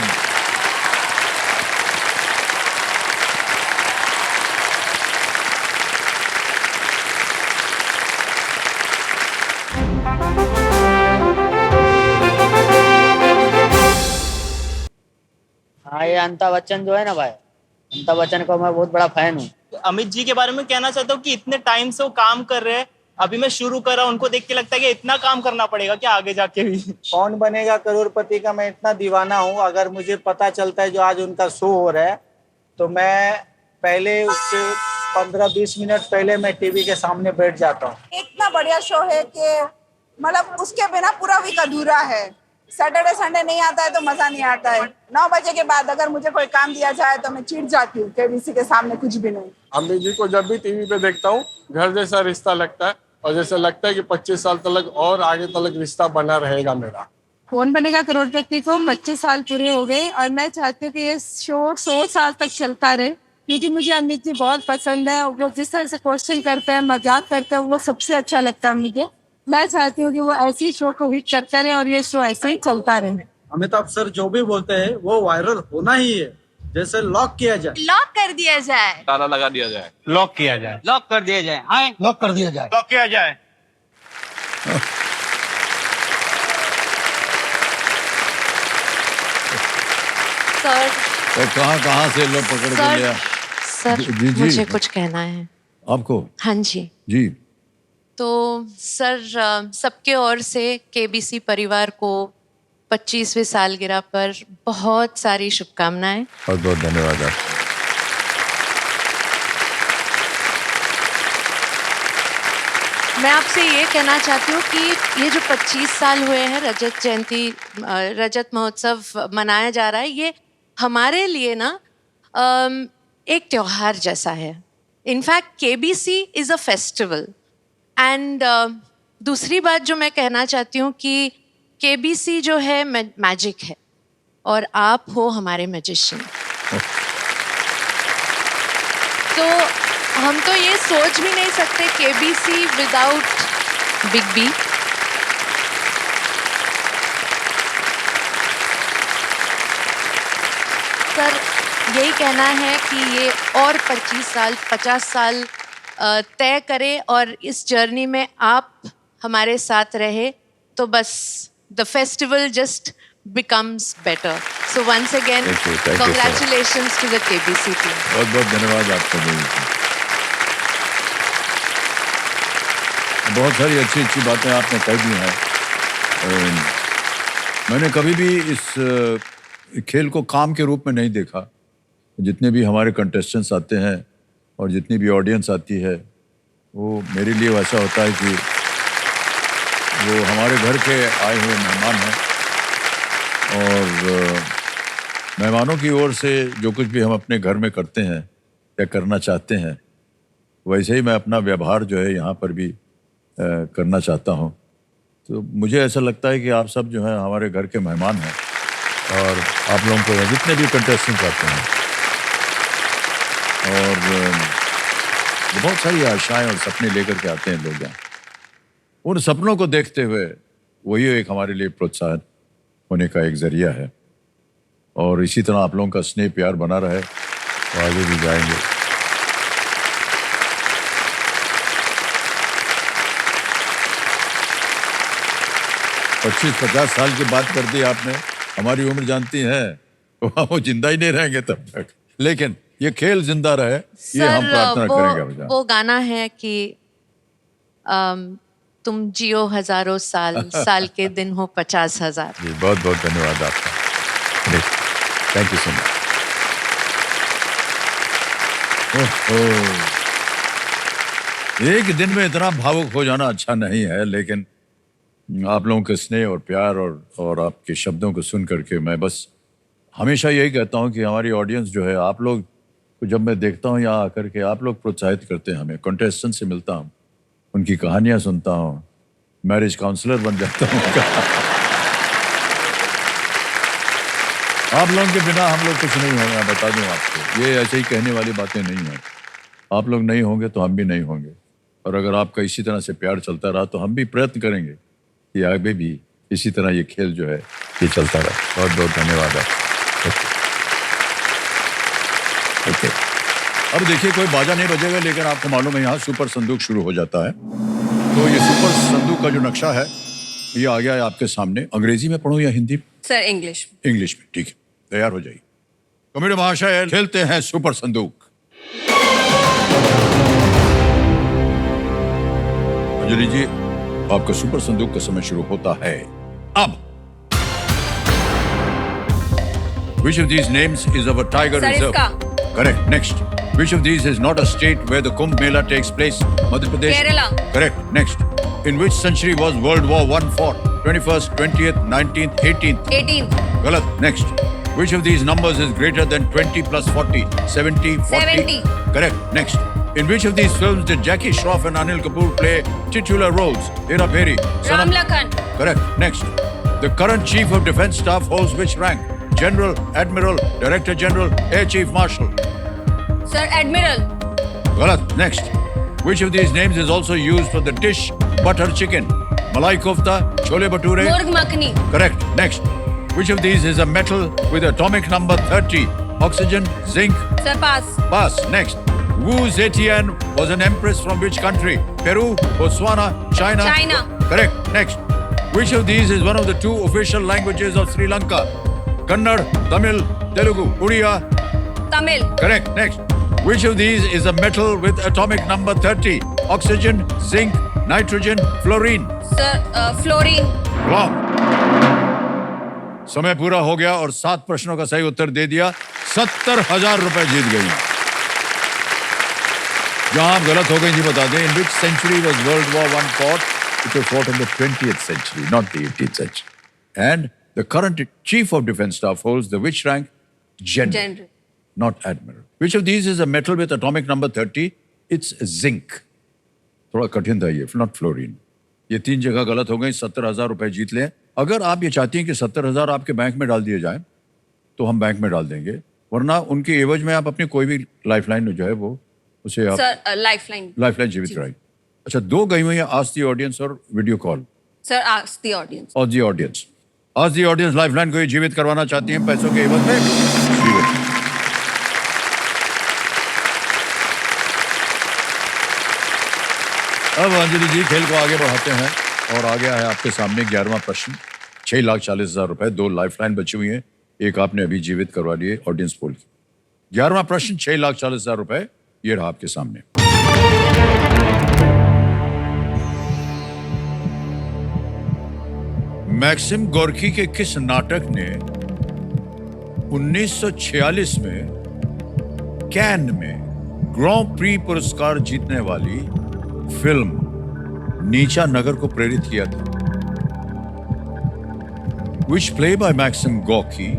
हाँ, ये अमिताभ बच्चन जो है ना भाई, अमिताभ बच्चन का मैं बहुत बड़ा फैन हूँ। अमित जी के बारे में कहना चाहता हूँ कि इतने टाइम से वो काम कर रहे हैं, अभी मैं शुरू कर रहा हूँ, उनको देख के लगता है कि इतना काम करना पड़ेगा क्या आगे जाके भी। कौन बनेगा करोड़पति का मैं इतना दीवाना हूँ, अगर मुझे पता चलता है जो आज उनका शो हो रहा है तो मैं पहले उससे 15-20 मिनट पहले मैं टीवी के सामने बैठ जाता हूँ। इतना बढ़िया शो है कि मतलब उसके बिना पूरा वीक अधूरा है। सैटरडे संडे नहीं आता है तो मजा नहीं आता है। 9 बजे के बाद अगर मुझे कोई काम दिया जाए तो मैं चिढ़ जाती हूँ, केबीसी के सामने कुछ भी नहीं। अमित जी को जब भी टीवी पे देखता हूँ घर जैसा रिश्ता लगता है, और जैसे लगता है कि 25 साल तक और आगे तक रिश्ता बना रहेगा मेरा। कौन बनेगा करोड़पति को 25 साल पूरे हो गए और मैं चाहती हूँ कि ये शो 100 साल तक चलता रहे, क्योंकि मुझे अमित जी बहुत पसंद है। वो जिस तरह से क्वेश्चन करते हैं, मजाक करते हैं, वो सबसे अच्छा लगता है मुझे। मैं चाहती हूँ कि वो ऐसी शो को हिट करते रहे और ये शो ऐसे ही चलता रहे। अमिताभ सर जो भी बोलते हैं वो वायरल होना ही है। जैसे लॉक किया जाए, लॉक कर दिया जाए, ताला लगा दिया जाए, लॉक किया जाए, लॉक कर दिया जाए, हाँ लॉक कर दिया जाए, लॉक किया जाए। सर तो कहाँ से लोग पकड़ के लिया? सर जी, मुझे कुछ कहना है आपको। हाँ जी जी तो सर सबके ओर से केबीसी परिवार को 25वीं सालगिरह पर बहुत सारी शुभकामनाएं। बहुत बहुत धन्यवाद आपको। मैं आपसे ये कहना चाहती हूँ कि ये जो 25 साल हुए हैं रजत जयंती, रजत महोत्सव मनाया जा रहा है, ये हमारे लिए ना एक त्योहार जैसा है। In fact KBC is a festival. And दूसरी बात जो मैं कहना चाहती हूँ कि केबीसी जो है मैजिक है और आप हो हमारे मैजिशियन। तो हम तो ये सोच भी नहीं सकते केबीसी विदाउट बिग बी। सर यही कहना है कि ये और 25 साल 50 साल तय करें और इस जर्नी में आप हमारे साथ रहे तो बस the festival just becomes better. So once again, congratulations to the KBC team. बहुत बहुत धन्यवाद आपका। बहुत सारी अच्छी अच्छी बातें आपने कह दी हैं। मैंने कभी भी इस खेल को काम के रूप में नहीं देखा। जितने भी हमारे कंटेस्टेंट्स आते हैं और जितनी भी ऑडियंस आती है, वो मेरे लिए वैसा होता है कि वो हमारे घर के आए हुए मेहमान हैं और मेहमानों की ओर से जो कुछ भी हम अपने घर में करते हैं या करना चाहते हैं, वैसे ही मैं अपना व्यवहार जो है यहाँ पर भी करना चाहता हूँ। तो मुझे ऐसा लगता है कि आप सब जो है हमारे घर के मेहमान हैं और आप लोगों को जितने भी कंटेस्टेंट आते हैं और बहुत सारी आशाएं और सपने लेकर के आते हैं लोग यहाँ। उन सपनों को देखते हुए वही एक हमारे लिए प्रोत्साहन होने का एक जरिया है और इसी तरह आप लोगों का स्नेह प्यार बना रहे तो आगे भी जाएंगे। पच्चीस 50 साल की बात कर दी आपने। हमारी उम्र जानती है वो जिंदा ही नहीं रहेंगे तब तक, लेकिन ये खेल जिंदा रहे ये हम प्रार्थना करेंगे। वो गाना है कि तुम जियो हजारों साल, साल के दिन हो 50,000। जी बहुत बहुत धन्यवाद आपका। Thank you so much. एक दिन में इतना भावुक हो जाना अच्छा नहीं है, लेकिन आप लोगों के स्नेह और प्यार और आपके शब्दों को सुन करके मैं बस हमेशा यही कहता हूँ कि हमारी ऑडियंस जो है, आप लोग को जब मैं देखता हूँ यहाँ आकर के, आप लोग प्रोत्साहित करते हैं हमें। कंटेस्टेंट से मिलता हूँ, उनकी कहानियां सुनता हूँ, मैरिज काउंसलर बन जाता हूँ। आप लोगों के बिना हम लोग कुछ नहीं होंगे, बता दूं आपको। ये ऐसे ही कहने वाली बातें नहीं हैं। आप लोग नहीं होंगे तो हम भी नहीं होंगे, और अगर आपका इसी तरह से प्यार चलता रहा तो हम भी प्रयत्न करेंगे कि आगे भी इसी तरह ये खेल जो है ये चलता रहे। बहुत बहुत धन्यवाद आपको। ओके, अब देखिए कोई बाजा नहीं बजेगा, लेकिन आपको मालूम है यहाँ सुपर संदूक शुरू हो जाता है। तो ये सुपर संदूक का जो नक्शा है ये आ गया है आपके सामने। अंग्रेजी में पढ़ूं या हिंदी? Sir English. इंग्लिश में, ठीक है, तैयार हो जाइए। कमेटी महाशय, खेलते हैं सुपर संदूक। अंजलि जी, आपका सुपर संदूक का समय शुरू होता है अब। Which of these names is of a tiger reserve? Correct. Next. Which of these is not a state where the Kumbh Mela takes place? Madhya Pradesh. Kerala. Correct. Next. In which century was World War I fought? 21st, 20th, 19th, 18th? 18th. Galat. Next. Which of these numbers is greater than 20 plus 40? 70, 40? 70. Correct. Next. In which of these films did Jackie Shroff and Anil Kapoor play titular roles? Hera Pheri. Ram Lakhan. Correct. Next. The current Chief of Defence Staff holds which rank? General, Admiral, Director General, Air Chief Marshal. Sir, Admiral. Galat. Next. Which of these names is also used for the dish butter chicken? Malai kofta, chole bhature. Murg makhani. Correct. Next. Which of these is a metal with atomic number 30? Oxygen, zinc. Sir, pass. Pass. Next. Wu Zetian was an empress from which country? Peru, Botswana, China. China. Correct. Next. Which of these is one of the 2 official languages of Sri Lanka? Kannada, Tamil, Telugu, Odia. Tamil. Correct. Next. Which of these is a metal with atomic number 30? Oxygen, zinc, nitrogen, fluorine. Sir, fluorine. Wrong. समय पूरा हो गया और 7 प्रश्नों का सही उत्तर दे दिया। 70,000 रुपए जीत गई। जहां आप गलत हो गई थी बता दें। In which century was World War I fought? It was fought in the 20th century, not the 18th century. And the current Chief of Defence Staff holds the which rank? General. Not Admiral. Which of these is a metal with atomic number 30? It's zinc. थोड़ा कठिन था ये, not fluorine. ये 3 जगह गलत हो गई। 70,000 रुपए जीत लें। अगर आप ये चाहती हैं कि 70,000 आपके बैंक में डाल दिए जाएं, तो हम बैंक में डाल देंगे, वरना उनके एवज में आप अपनी कोई भी लाइफलाइन जो है वो उसे आप सर, लाइफलाइन जीवित रखें। अच्छा, 2 गई हुई हैं आस्क द ऑडियंस और video call. Sir, ask the audience. और the audience, ask the audience lifeline को ये जीवित करवाना चाहती हैं पैसों के एवज में। जीवित। अब अंजलि जी खेल को आगे बढ़ाते हैं और आ गया है आपके सामने 11वां प्रश्न। 6,40,000 रुपए, 2 लाइफलाइन बची हुई हैं, एक आपने अभी जीवित करवा लिए ऑडियंस पोल की। 11वां प्रश्न 6,40,000 रुपए, ये रहा आपके सामने। मैक्सिम गोर्की के किस नाटक ने 1946 में कैन में ग्रैंड प्री पुरस्कार जीतने वाली फिल्म नीचा नगर को प्रेरित किया था? Which play by Maxim Gorky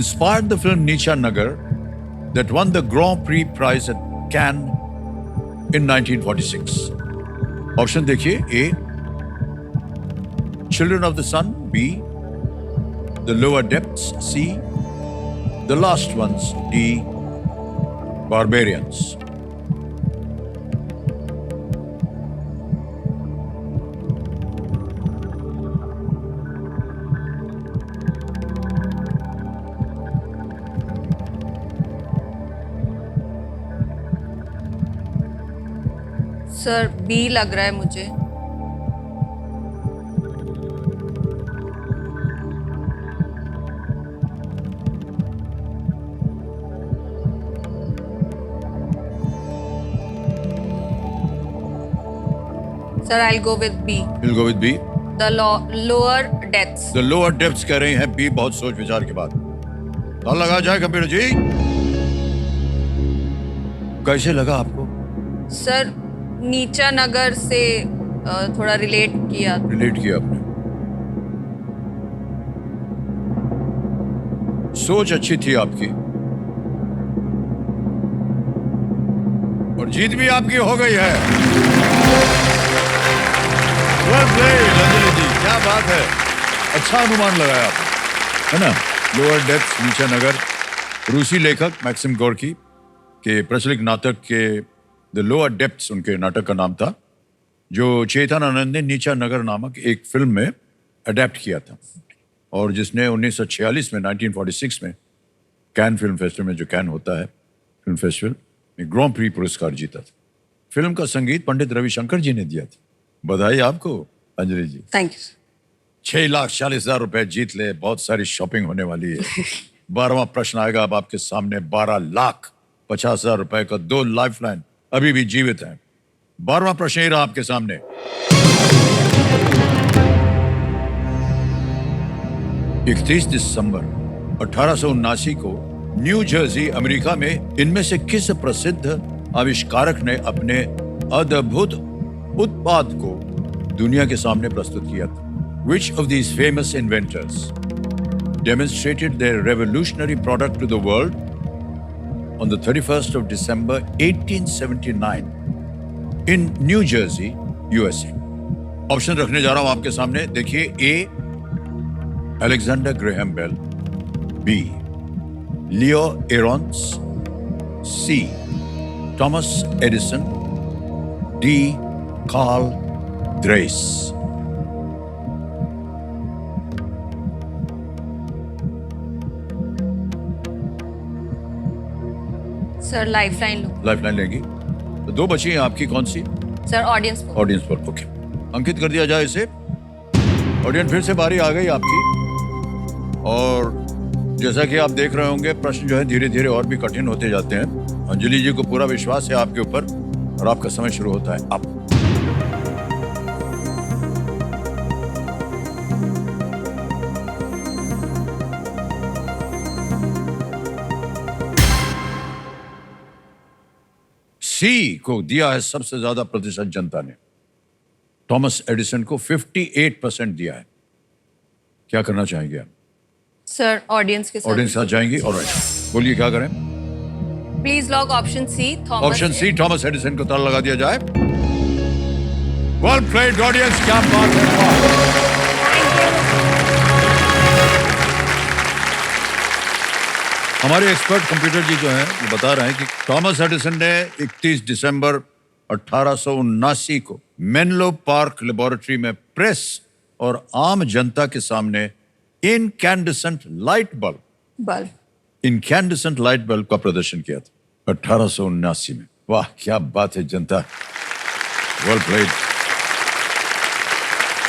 inspired the film Neecha Nagar that won the Grand Prix prize at Cannes in 1946? Option देखिए। A. Children of the Sun. B. The Lower Depths. C. The Last Ones. D. Barbarians. Sir, B लग रहा है मुझे। Sir, I'll go with B. You'll go with B? The lower depths. The lower depths कह रही हैं B, बहुत सोच विचार के बाद। ताल लगा जाए कंप्यूटर जी। कैसे लगा आपको? सर, नीचा नगर से थोड़ा रिलेट किया आपने। सोच अच्छी थी आपकी और जीत भी आपकी हो गई है। Well played, अंजलि जी, क्या बात है। अच्छा अनुमान लगाया आपने, है ना? लोअर डेप्थ्स, नीचा नगर, रूसी लेखक मैक्सिम गोर्की के प्रचलित नाटक के द लोअर डेप्थ्स उनके नाटक का नाम था, जो चेतन आनंद ने नीचा नगर नामक एक फिल्म में अडेप्ट किया था और जिसने 1946 में 1946 में कैन फिल्म फेस्टिवल में, जो कैन होता है फिल्म फेस्टिवल में, ग्रैंड प्री पुरस्कार जीता था। फिल्म का संगीत पंडित रविशंकर जी ने दिया था। बधाई आपको अंजलि जी। Thank you. 6,40,000 रुपए जीत ले, बहुत सारी शॉपिंग होने वाली है। 12वां प्रश्न आएगा अब आपके सामने। 12,50,000 रुपए का 2 लाइफलाइन अभी भी जीवित है। 12वां प्रश्न ही रहा आपके सामने। इकतीस दिसंबर 1879 को न्यू जर्सी अमेरिका में इनमें से किस प्रसिद्ध आविष्कारक ने अपने अद्भुत उत्पाद को दुनिया के सामने प्रस्तुत किया था? Which of these famous inventors demonstrated their revolutionary product to the world on the 31st of December 1879 in New Jersey, USA. Option रखने जा रहा हूं आपके सामने, देखिए। A, Alexander Graham Bell. B, Leo Aarons. C, Thomas Edison. D, Karl Drais. Sir lifeline लो। Lifeline लेंगी तो दो बची हैं आपकी, कौन सी? सर ऑडियंस पर। ऑडियंस पर, ओके। अंकित कर दिया जाए इसे। ऑडियंस, फिर से बारी आ गई आपकी। और जैसा कि आप देख रहे होंगे, प्रश्न जो है धीरे धीरे और भी कठिन होते जाते हैं। अंजलि जी को पूरा विश्वास है आपके ऊपर और आपका समय शुरू होता है अब। सी को दिया है सबसे ज्यादा प्रतिशत जनता ने। थॉमस एडिसन को 58% दिया है। क्या करना चाहेंगे आप? सर ऑडियंस के साथ। ऑडियंस के साथ जाएंगी, ऑलराइट। बोलिए क्या करें? Please lock option C, Thomas. Option C, Thomas Edison को ताला लगा दिया जाए। वेल प्लेड ऑडियंस, क्या बात है। हमारे एक्सपर्ट कंप्यूटर जी जो हैं वो बता रहे हैं कि थॉमस एडिसन ने 31 दिसंबर 1879 को मेनलो पार्क लेबोरेटरी में प्रेस और आम जनता के सामने इनकैंडेसेंट लाइट बल्ब का प्रदर्शन किया था 1879 में। वाह क्या बात है जनता, वेल प्लेड।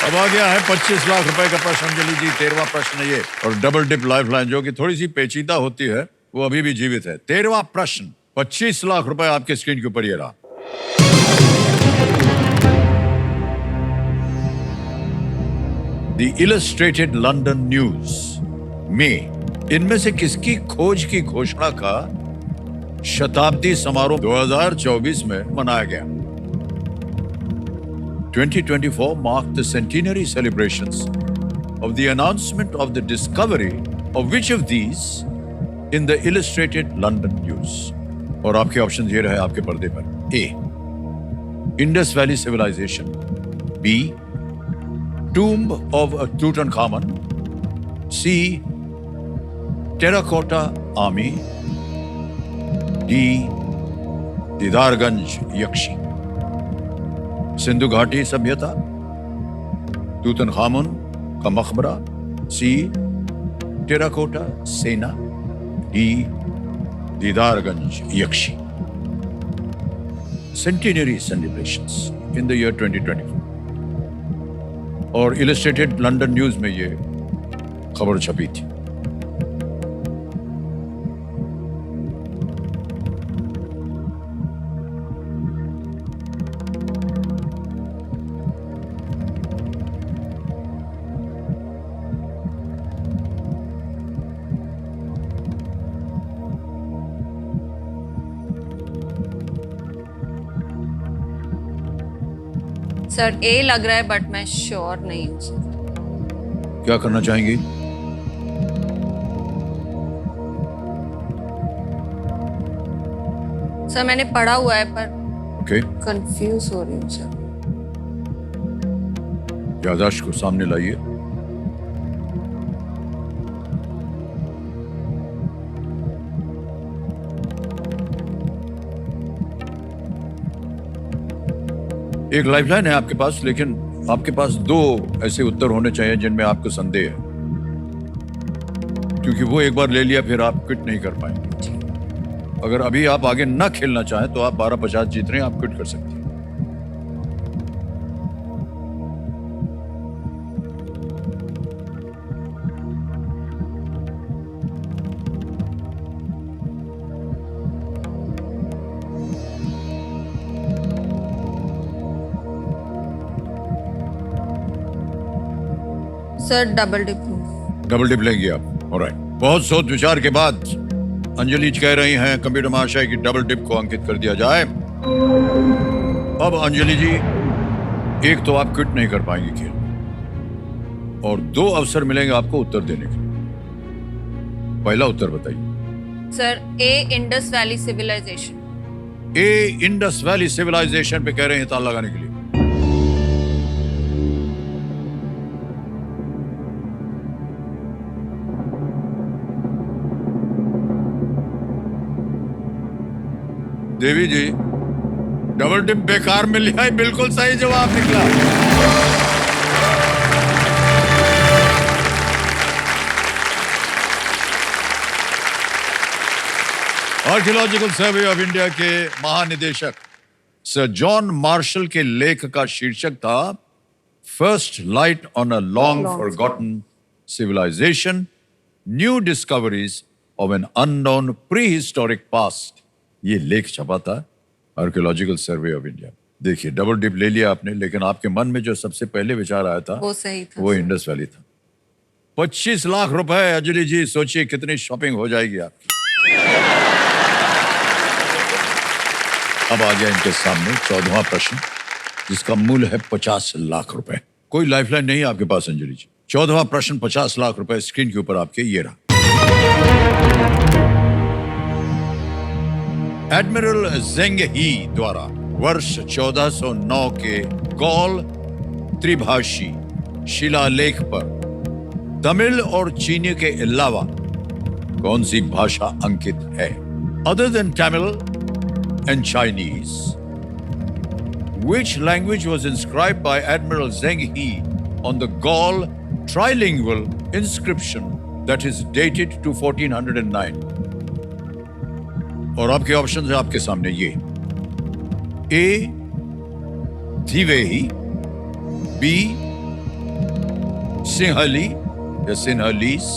अब आ गया है 25 लाख रुपए का प्रश्न अंजलि जी। 13वां प्रश्न है ये, और डबल डिप लाइफलाइन जो कि थोड़ी सी पेचीदा होती है वो अभी भी जीवित है। 13वां प्रश्न, 25 लाख रुपए आपके स्क्रीन के ऊपर ये रहा। द इलस्ट्रेटेड लंदन न्यूज में इनमें से किसकी खोज की घोषणा का शताब्दी समारोह 2024 में मनाया गया? 2024 marked the centenary celebrations of the announcement of the discovery of which of these in the Illustrated London News? और आपके ऑप्शन ये रहे आपके पर्दे पर। A, Indus Valley Civilization. B, Tomb of Tutankhamun. C, Terracotta Army. D, Didarganj यक्षी। Sindhu घाटी सभ्यता, Tutankhamun का मकबरा। सी, टेराकोटा सेना। D, Didarganj यक्षी। Centenary celebrations in the year 2024 और इलस्ट्रेटेड लंदन न्यूज में ये खबर छपी थी। सर ए लग रहा है बट मैं श्योर नहीं हूँ सर। क्या करना चाहेंगी? सर मैंने पढ़ा हुआ है पर ओके, कंफ्यूज हो रही हूँ सर। याददाश्त को सामने लाइए। एक लाइफलाइन है आपके पास, लेकिन आपके पास दो ऐसे उत्तर होने चाहिए जिनमें आपको संदेह है, क्योंकि वो एक बार ले लिया फिर आप क्विट नहीं कर पाएंगे। अगर अभी आप आगे ना खेलना चाहें तो आप 12-50 जीत रहे हैं, आप क्विट कर सकते हैं। Sir double dip. Double dip लेंगे आप, ऑलराइट। बहुत सोच विचार के बाद अंजलि कह रही हैं कंप्यूटर महाशय की डबल डिप को अंकित कर दिया जाए। अब अंजलि जी, एक तो आप क्विट नहीं कर पाएंगे खेल, और 2 अवसर मिलेंगे आपको उत्तर देने के लिए। पहला उत्तर बताइए। सर ए इंडस वैली सिविलाइजेशन। ए इंडस वैली सिविलाइजेशन पे कह रहे हैं ताला लगाने के लिए। देवी जी, डबल डिप बेकार में लिया है, बिल्कुल सही जवाब निकला। आर्कियोलॉजिकल सर्वे ऑफ इंडिया के महानिदेशक सर जॉन मार्शल के लेख का शीर्षक था first light on a long forgotten civilisation, new discoveries of an unknown prehistoric past. ये लेख छपा था आर्कियोलॉजिकल सर्वे ऑफ इंडिया। देखिए, डबल डिप ले लिया आपने, लेकिन आपके मन में जो सबसे पहले विचार आया था वो सही था, वो इंडस वैली था। 25 लाख रुपए। अंजलि जी, सोचिए कितनी शॉपिंग हो जाएगी आपकी। अब आ गया इनके सामने 14वां प्रश्न, जिसका मूल्य है 50 लाख रुपए। कोई लाइफलाइन नहीं है आपके पास अंजलि जी। 14वां प्रश्न 50 लाख रुपए स्क्रीन के ऊपर आपके ये रहा। एडमिरल जेंग ही द्वारा वर्ष 1409 के गौल त्रिभाषी शिलालेख पर तमिल और चीनी के अलावा कौन सी भाषा अंकित है? Other than Tamil and Chinese, which language was inscribed by Admiral Zheng He on the Gaul trilingual inscription that is dated to 1409? और आपके ऑप्शन है आपके सामने ये। ए धीवेही, बी सिंहली या सिन्हलीस,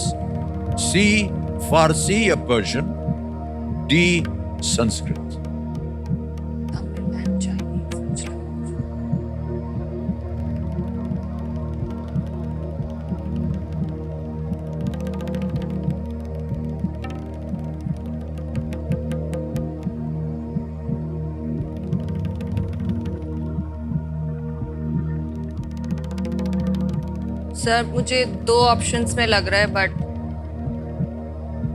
सी फारसी या पर्शियन, डी संस्कृत। सर मुझे 2 ऑप्शंस में लग रहा है, बट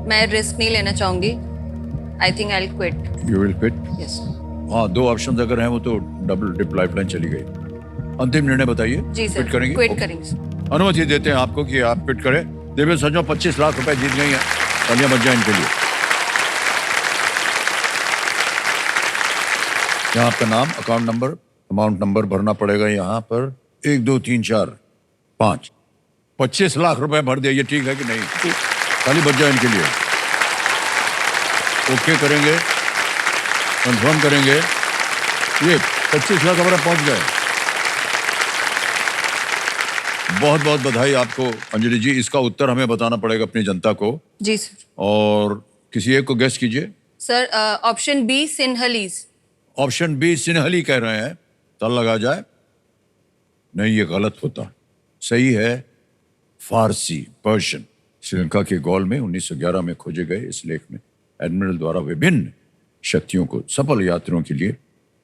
मैं रिस्क नहीं लेना चाहूंगी। I think I will quit. You will quit? Yes. हाँ, 2 ऑप्शन अगर हैं वो तो डबल डिप लाइफलाइन चली गई। अंतिम निर्णय बताइए। जी सर, क्विट करेंगे? क्विट करेंगे। अनुमति देते हैं आपको कि आप क्विट करें। देवी सजो 25 लाख रुपए जीत गई हैं। तालियां बज जाए इनके लिए। यहाँ आपका नाम, अकाउंट नंबर, अमाउंट नंबर भरना पड़ेगा यहाँ पर। 1 2 3 4 5 25 लाख रुपए भर दिया। ये ठीक है कि नहीं? ताली बज जाए इनके लिए। ओके करेंगे, कंफर्म करेंगे। ये 25 लाख हमारा पहुंच गए। बहुत बहुत बधाई आपको अंजलि जी। इसका उत्तर हमें बताना पड़ेगा अपनी जनता को। जी सर। और किसी एक को गेस कीजिए। Sir option B Sinhalese. Option B Sinhali कह रहे हैं। ताला लगा जाए। नहीं, ये गलत होता। सही है फारसी, पर्शियन। श्रीलंका के गौल में 1911 में खोजे गए इस लेख में एडमिरल द्वारा विभिन्न शक्तियों को सफल यात्रियों के लिए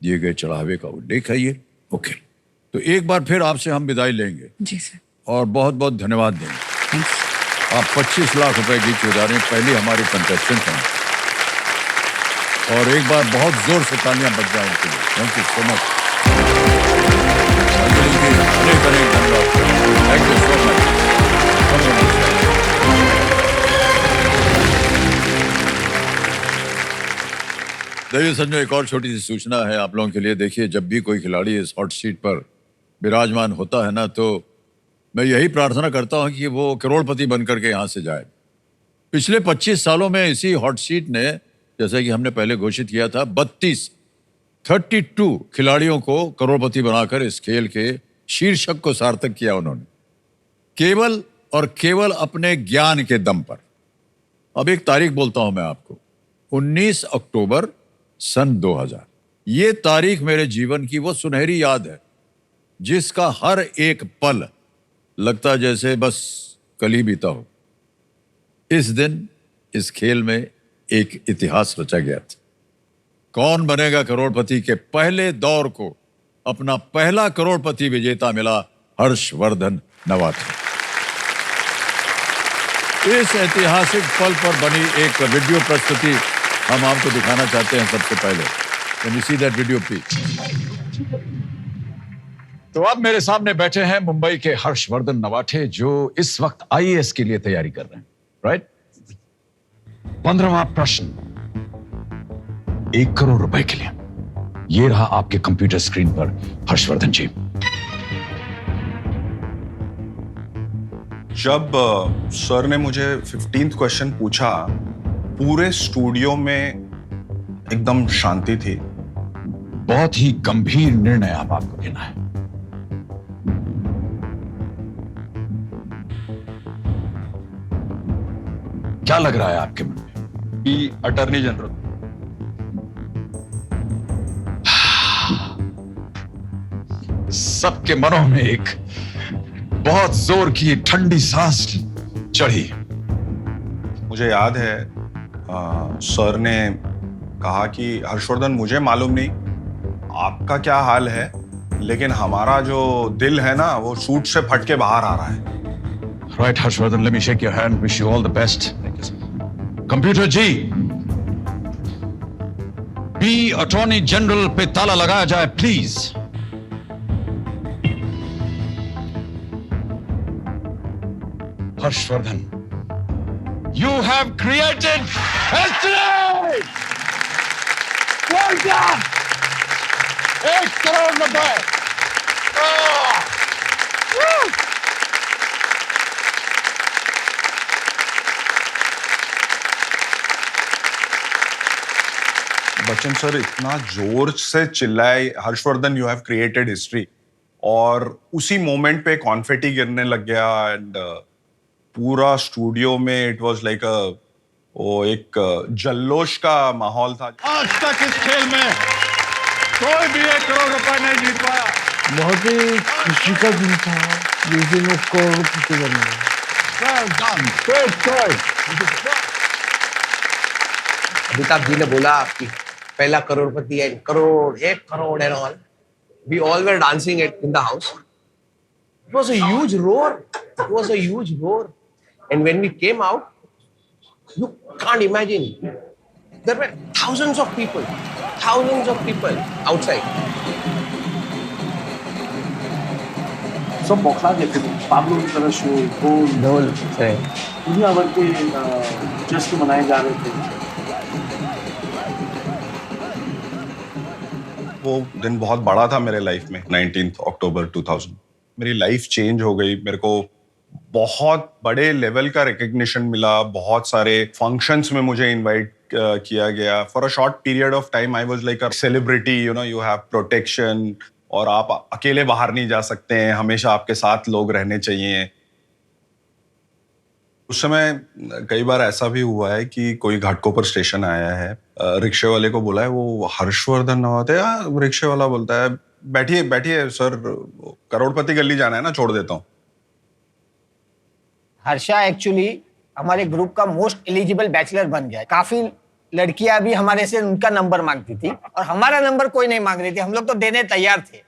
दिए गए चढ़ावे का उल्लेख है ये। ओके, तो एक बार फिर आपसे हम विदाई लेंगे। जी सर। और बहुत बहुत धन्यवाद देंगे। आप 25 लाख रुपए जीत के जा रहे हैं, पहले हमारे कंटेस्टेंट हैं। और एक बार बहुत जोर से तालियां बज जाएं उनके लिए। Thank you so much. Thank you so much. देखिए संजय, एक और छोटी सी सूचना है आप लोगों के लिए। देखिए, जब भी कोई खिलाड़ी इस हॉट सीट पर विराजमान होता है ना, तो मैं यही प्रार्थना करता हूं कि वो करोड़पति बनकर के यहां से जाए। पिछले 25 सालों में इसी हॉट सीट ने, जैसा कि हमने पहले घोषित किया था, 32 खिलाड़ियों को करोड़पति बनाकर इस खेल के शीर्षक को सार्थक किया उन्होंने, केवल और केवल अपने ज्ञान के दम पर। अब एक तारीख बोलता हूं मैं आपको, 19 अक्टूबर सन 2000। ये तारीख मेरे जीवन की वो सुनहरी याद है जिसका हर एक पल लगता जैसे बस कल ही बीता हो। इस दिन इस खेल में एक इतिहास रचा गया था। कौन बनेगा करोड़पति के पहले दौर को अपना पहला करोड़पति विजेता मिला हर्षवर्धन नवाथे। इस ऐतिहासिक पल पर बनी एक वीडियो प्रस्तुति हम आपको दिखाना चाहते हैं सबसे पहले। Can you see that video, please? तो अब मेरे सामने बैठे हैं मुंबई के हर्षवर्धन नवाठे, जो इस वक्त आईएएस के लिए तैयारी कर रहे हैं, राइट? 15वां प्रश्न 1 करोड़ रुपए के लिए। ये रहा आपके कंप्यूटर स्क्रीन पर हर्षवर्धन जी। जब सर ने मुझे 15th क्वेश्चन पूछा, पूरे स्टूडियो में एकदम शांति थी। बहुत ही गंभीर निर्णय अब आपको लेना है। क्या लग रहा है आपके मन में? कि अटॉर्नी जनरल। सबके मनों में एक बहुत जोर की ठंडी सांस चढ़ी। मुझे याद है सर ने कहा कि हर्षवर्धन, मुझे मालूम नहीं आपका क्या हाल है, लेकिन हमारा जो दिल है ना वो सूट से फट के बाहर आ रहा है। Right Harshvardhan, let me shake your hand, wish you all the best. Computer ji, B attorney general पे ताला लगाया जाए please. Harshvardhan, you have created history! Well done! 1 crore रुपए! बच्चन सर इतना जोर से चिल्लाए, Harshvardhan you have created history, और उसी मोमेंट पे कॉन्फेटी गिरने लग गया एंड पूरा स्टूडियो में इट वाज लाइक एक जल्लोश का माहौल था। आज तक इस खेल में कोई भी 1 करोड़ रुपए नहीं जीत पाया। बहुत ही खुशी का दिन था जिस दिन वो करोड़पति बने। Well done, great choice. Amitabh ji ने बोला कि पहला करोड़पति है, crore 1 crore and all. We all were dancing it in the house. It was a huge roar. It was a huge roar. And when we came out, you can't imagine. There were thousands of people outside. सब बौखला देते थे। Pablo की तरह show, ढोल से दुनिया भर के जश्न मनाए जा रहे थे। वो दिन बहुत बड़ा था मेरे लाइफ में। 19 अक्टूबर 2000 मेरी लाइफ चेंज हो गई। मेरे को बहुत बड़े लेवल का रिकग्निशन मिला। बहुत सारे फंक्शंस में मुझे इनवाइट किया गया। For a short period of time I was like a celebrity, you know, you have protection, और आप अकेले बाहर नहीं जा सकते हैं, हमेशा आपके साथ लोग रहने चाहिए। उस समय कई बार ऐसा भी हुआ है कि कोई घाटकोपर स्टेशन आया है, रिक्शे वाले को बोला है वो हर्षवर्धन नवाठे, रिक्शे वाला बोलता है बैठिए बैठिए सर, करोड़पति गली जाना है ना, छोड़ देता हूँ। हर्षा एक्चुअली हमारे ग्रुप का मोस्ट एलिजिबल बैचलर बन गया। काफी लड़कियां भी हमारे से उनका नंबर मांगती थी और हमारा नंबर कोई नहीं मांग रही थी। हम लोग तो देने तैयार थे।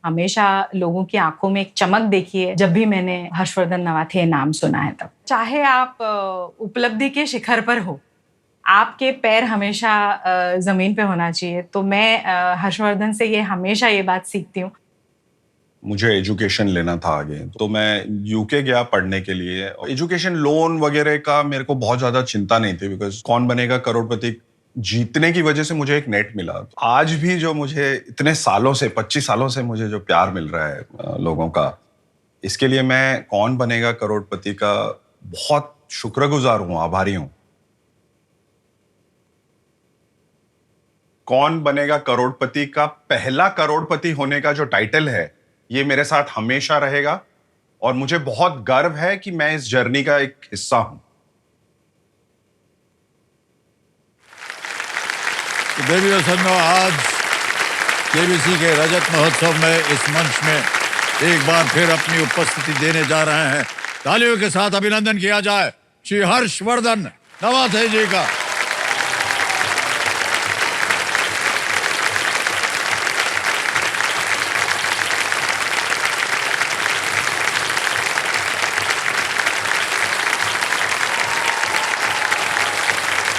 हमेशा लोगों की आंखों में एक चमक देखी है जब भी मैंने हर्षवर्धन नवाठे नाम सुना है। तब चाहे आप उपलब्धि के शिखर पर हो, आपके पैर हमेशा जमीन पे होना चाहिए। तो मैं हर्षवर्धन से ये हमेशा ये बात सीखती हूँ। मुझे एजुकेशन लेना था आगे, तो मैं यूके गया पढ़ने के लिए। एजुकेशन लोन वगैरह का मेरे को बहुत ज्यादा चिंता नहीं थी, बिकॉज कौन बनेगा करोड़पति जीतने की वजह से मुझे एक नेट मिला। आज भी जो मुझे इतने सालों से 25 सालों से मुझे जो प्यार मिल रहा है लोगों का, इसके लिए मैं कौन बनेगा करोड़पति का बहुत शुक्रगुजार हूं, आभारी हूं। कौन बनेगा करोड़पति का पहला करोड़पति होने का जो टाइटल है, ये मेरे साथ हमेशा रहेगा और मुझे बहुत गर्व है कि मैं इस जर्नी का एक हिस्सा हूं। तो देवी और सज्जनों, आज केबीसी के रजत महोत्सव में इस मंच में एक बार फिर अपनी उपस्थिति देने जा रहे हैं। तालियों के साथ अभिनंदन किया जाए श्री हर्षवर्धन नवाठे जी का।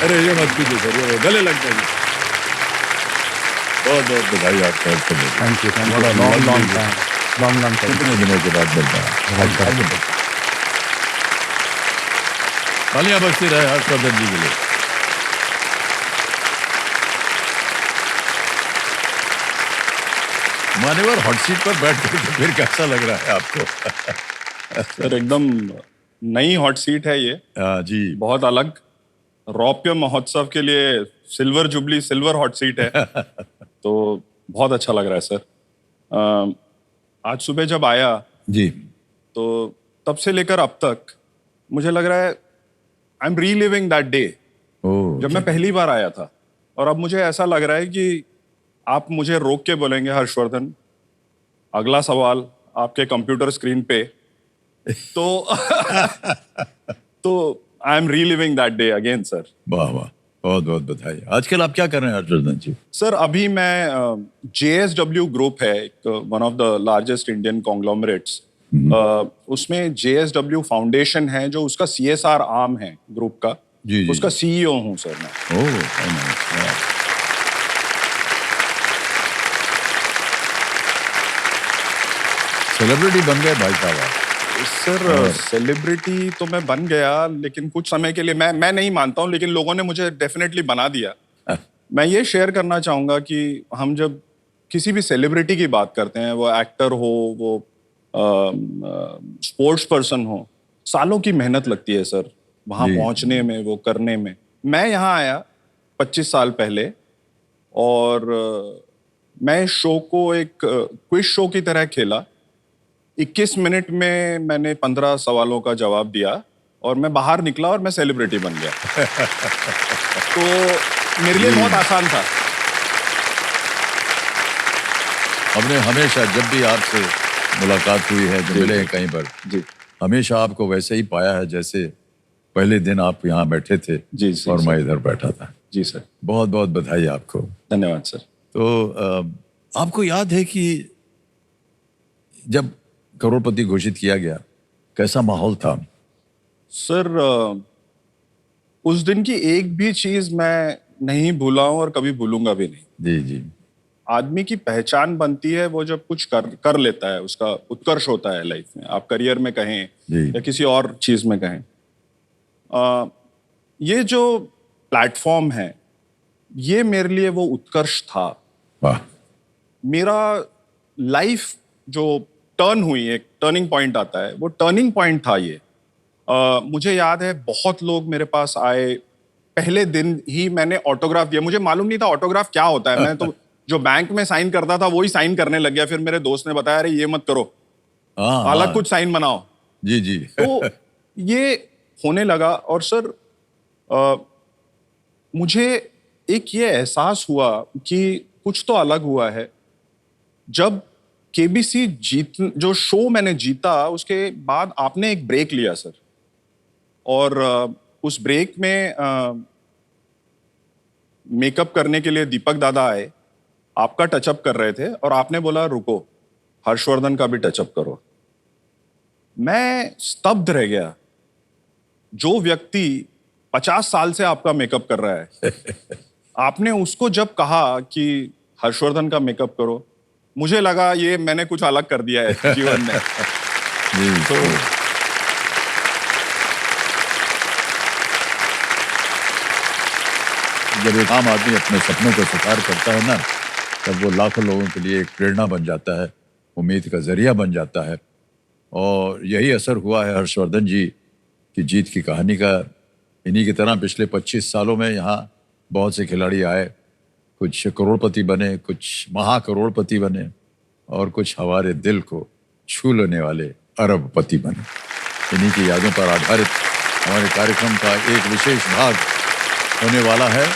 अरे ये मत कीजिए सर, ये गले लग जाएगी। बहुत बहुत बधाई आपका। थैंक यू बड़ा लॉन्ग लॉन्ग कितने दिनों के बाद मिलता है। तालियां बजती रहे हर्षवर्धन जी के लिए। मान्यवर, हॉट सीट पर बैठ कर फिर कैसा लग रहा है आपको? सर एकदम नई हॉट सीट है ये। जी, बहुत अलग। रौप्य महोत्सव के लिए silver jubilee, silver hot seat है। तो बहुत अच्छा लग रहा है सर। आज सुबह जब आया जी, तो तब से लेकर अब तक मुझे लग रहा है I am reliving that day जब मैं पहली बार आया था। और अब मुझे ऐसा लग रहा है कि आप मुझे रोक के बोलेंगे, हर्षवर्धन अगला सवाल आपके कंप्यूटर स्क्रीन पे, तो I am reliving that day again sir. वाह वाह, बहुत बहुत बधाई। आजकल आप क्या कर रहे हैं हर्षवर्धन जी? सर अभी मैं JSW ग्रुप है, one of the largest Indian conglomerates, उसमें JSW फाउंडेशन है जो उसका CSR आर्म है ग्रुप का। जी, उसका CEO हूँ सर मैं। ओह, सेलिब्रिटी बन गए भाई साहब। सर सेलिब्रिटी तो मैं बन गया, लेकिन कुछ समय के लिए मैं नहीं मानता हूँ, लेकिन लोगों ने मुझे डेफिनेटली बना दिया। मैं ये शेयर करना चाहूँगा कि हम जब किसी भी सेलिब्रिटी की बात करते हैं, वो एक्टर हो, वो स्पोर्ट्स पर्सन हो, सालों की मेहनत लगती है सर वहाँ पहुँचने में, वो करने में। मैं यहाँ आया 25 साल पहले और मैं इस शो को एक क्विज शो की तरह खेला। 21 मिनट में मैंने 15 सवालों का जवाब दिया और मैं बाहर निकला और मैं सेलिब्रिटी बन गया। तो मेरे लिए बहुत आसान था। हमने हमेशा जब भी आपसे मुलाकात हुई है, जो मिले हैं कहीं पर, जी, हमेशा आपको वैसे ही पाया है जैसे पहले दिन आप यहाँ बैठे थे जी, और मैं इधर बैठा था। जी सर, बहुत बहुत बधाई आपको। धन्यवाद सर। तो आपको याद है कि जब करोड़पति घोषित किया गया, कैसा माहौल था? सर उस दिन की एक भी चीज मैं नहीं भूला हूं और कभी भूलूंगा भी नहीं। जी जी। आदमी की पहचान बनती है वो जब कुछ कर लेता है, उसका उत्कर्ष होता है लाइफ में, आप करियर में कहें या किसी और चीज में कहें। ये जो प्लेटफॉर्म है, ये मेरे लिए वो उत्कर्ष था। वाह। मेरा लाइफ जो टर्न हुई, एक टर्निंग पॉइंट आता है, वो टर्निंग पॉइंट था ये। मुझे याद है बहुत लोग मेरे पास आए, पहले दिन ही मैंने ऑटोग्राफ दिया। मुझे मालूम नहीं था ऑटोग्राफ क्या होता है, मैं तो जो बैंक में साइन करता था वही साइन करने लग गया। फिर मेरे दोस्त ने बताया, अरे ये मत करो, अलग कुछ साइन बनाओ। जी जी। तो ये होने लगा। और सर मुझे एक ये एहसास हुआ कि कुछ तो अलग हुआ है। जब KBC जो शो मैंने जीता, उसके बाद आपने एक ब्रेक लिया सर, और उस ब्रेक में मेकअप करने के लिए दीपक दादा आए, आपका टचअप कर रहे थे और आपने बोला रुको, हर्षवर्धन का भी टचअप करो। मैं स्तब्ध रह गया। जो व्यक्ति 50 साल से आपका मेकअप कर रहा है, आपने उसको जब कहा कि हर्षवर्धन का मेकअप करो, मुझे लगा ये मैंने कुछ अलग कर दिया है जीवन में। तो जब एक आम आदमी अपने सपनों को साकार करता है ना, तब वो लाखों लोगों के लिए एक प्रेरणा बन जाता है, उम्मीद का जरिया बन जाता है। और यही असर हुआ है हर्षवर्धन जी की जीत की कहानी का। इन्हीं की तरह पिछले 25 सालों में यहाँ बहुत से खिलाड़ी आए, कुछ करोड़पति बने, कुछ महाकरोड़पति बने, और कुछ हमारे दिल को छू लेने वाले अरबपति बने। इन्हीं की यादों पर आधारित हमारे कार्यक्रम का एक विशेष भाग होने वाला है,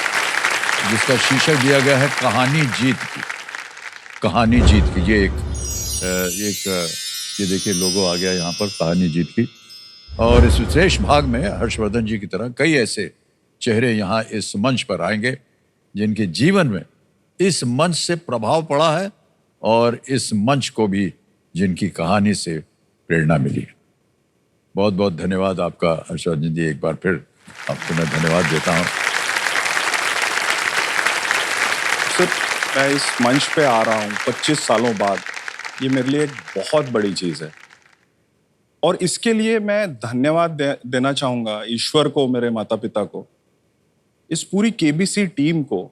जिसका शीर्षक दिया गया है कहानी जीत की। कहानी जीत की। ये ये देखिए लोगो आ गया यहाँ पर, कहानी जीत की। और इस विशेष भाग में हर्षवर्धन जी की तरह कई ऐसे चेहरे यहाँ इस मंच पर आएंगे जिनके जीवन में इस मंच से प्रभाव पड़ा है और इस मंच को भी जिनकी कहानी से प्रेरणा मिली है। बहुत बहुत धन्यवाद आपका हर्षवर्धन जी। एक बार फिर आपको मैं धन्यवाद देता हूँ। मैं इस मंच पे आ रहा हूँ 25 सालों बाद, ये मेरे लिए एक बहुत बड़ी चीज़ है। और इसके लिए मैं धन्यवाद देना चाहूँगा ईश्वर को, मेरे माता पिता को, इस पूरी केबीसी टीम को,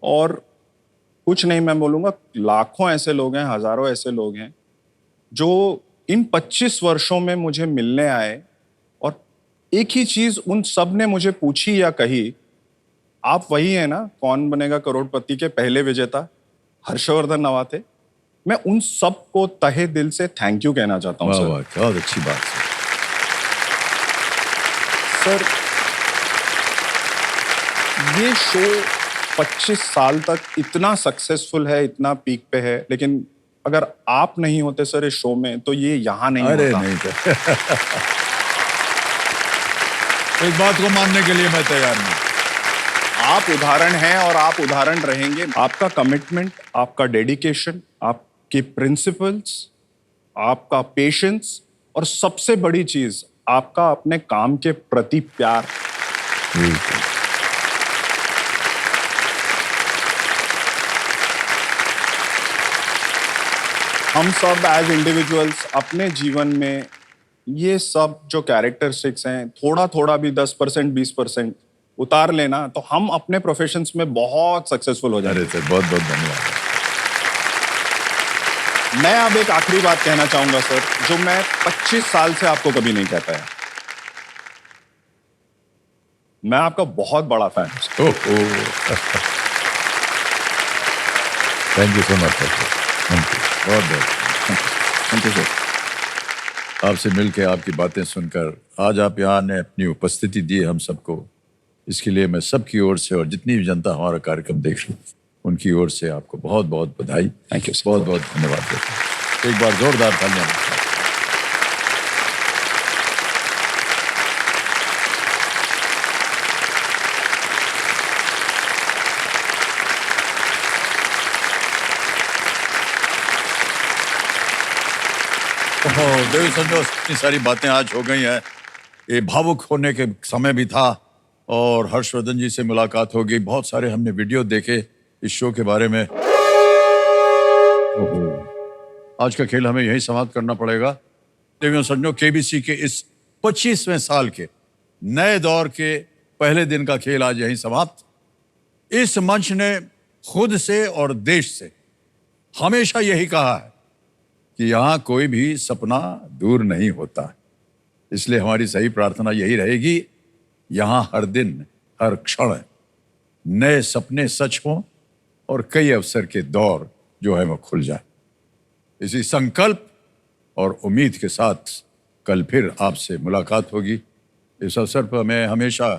और कुछ नहीं मैं बोलूँगा, लाखों ऐसे लोग हैं, हज़ारों ऐसे लोग हैं जो इन 25 वर्षों में मुझे मिलने आए और एक ही चीज़ उन सब ने मुझे पूछी या कही, आप वही है ना कौन बनेगा करोड़पति के पहले विजेता हर्षवर्धन नवाथे। मैं उन सब को तहे दिल से थैंक यू कहना चाहता हूँ वाह सर। वाह, बहुत अच्छी बात सर, ये शो 25 साल तक इतना सक्सेसफुल है, इतना पीक पे है, लेकिन अगर आप नहीं होते सर इस शो में तो ये यहाँ नहीं अरे होता। नहीं तो इस बात को मानने के लिए मैं तैयार नहीं। आप उदाहरण हैं और आप उदाहरण रहेंगे। आपका कमिटमेंट, आपका डेडिकेशन, आपके प्रिंसिपल्स, आपका पेशेंस और सबसे बड़ी चीज आपका अपने काम के प्रति प्यार। हम सब एज इंडिविजुअल्स अपने जीवन में ये सब जो कैरेक्टरिस्टिक्स हैं, थोड़ा थोड़ा भी 10% 20% उतार लेना तो हम अपने प्रोफेशंस में बहुत सक्सेसफुल हो जाएंगे। सर बहुत बहुत धन्यवाद। मैं अब एक आखिरी बात कहना चाहूंगा सर, जो मैं 25 साल से आपको कभी नहीं कहता है। मैं आपका बहुत बड़ा फैन हूं। Thank you so much sir, बहुत बहुत थैंक यू सर। आपसे मिलकर, आपकी बातें सुनकर, आज आप यहाँ ने अपनी उपस्थिति दी हम सबको, इसके लिए मैं सबकी ओर से और जितनी भी जनता हमारा कार्यक्रम देख रही उनकी ओर से आपको बहुत बहुत बधाई, थैंक यू, बहुत बहुत धन्यवाद देता हूं। एक बार जोरदार तालियां। देवी संजोग, इतनी सारी बातें आज हो गई हैं, ये भावुक होने के समय भी था और हर्षवर्धन जी से मुलाकात हो गई, बहुत सारे हमने वीडियो देखे इस शो के बारे में। आज का खेल हमें यही समाप्त करना पड़ेगा। देवी संजोग, केबीसी के इस 25वें साल के नए दौर के पहले दिन का खेल आज यही समाप्त। इस मंच ने खुद से और देश से हमेशा यही कहा है कि यहाँ कोई भी सपना दूर नहीं होता, इसलिए हमारी सही प्रार्थना यही रहेगी, यहाँ हर दिन हर क्षण नए सपने सच हों और कई अवसर के दौर जो है वो खुल जाए। इसी संकल्प और उम्मीद के साथ कल फिर आपसे मुलाकात होगी। इस अवसर पर मैं हमेशा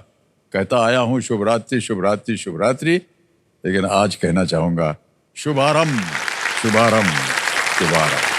कहता आया हूँ शुभ रात्रि शुभ रात्रि शुभ रात्रि, लेकिन आज कहना चाहूँगा शुभारंभ शुभारंभ शुभारंभ।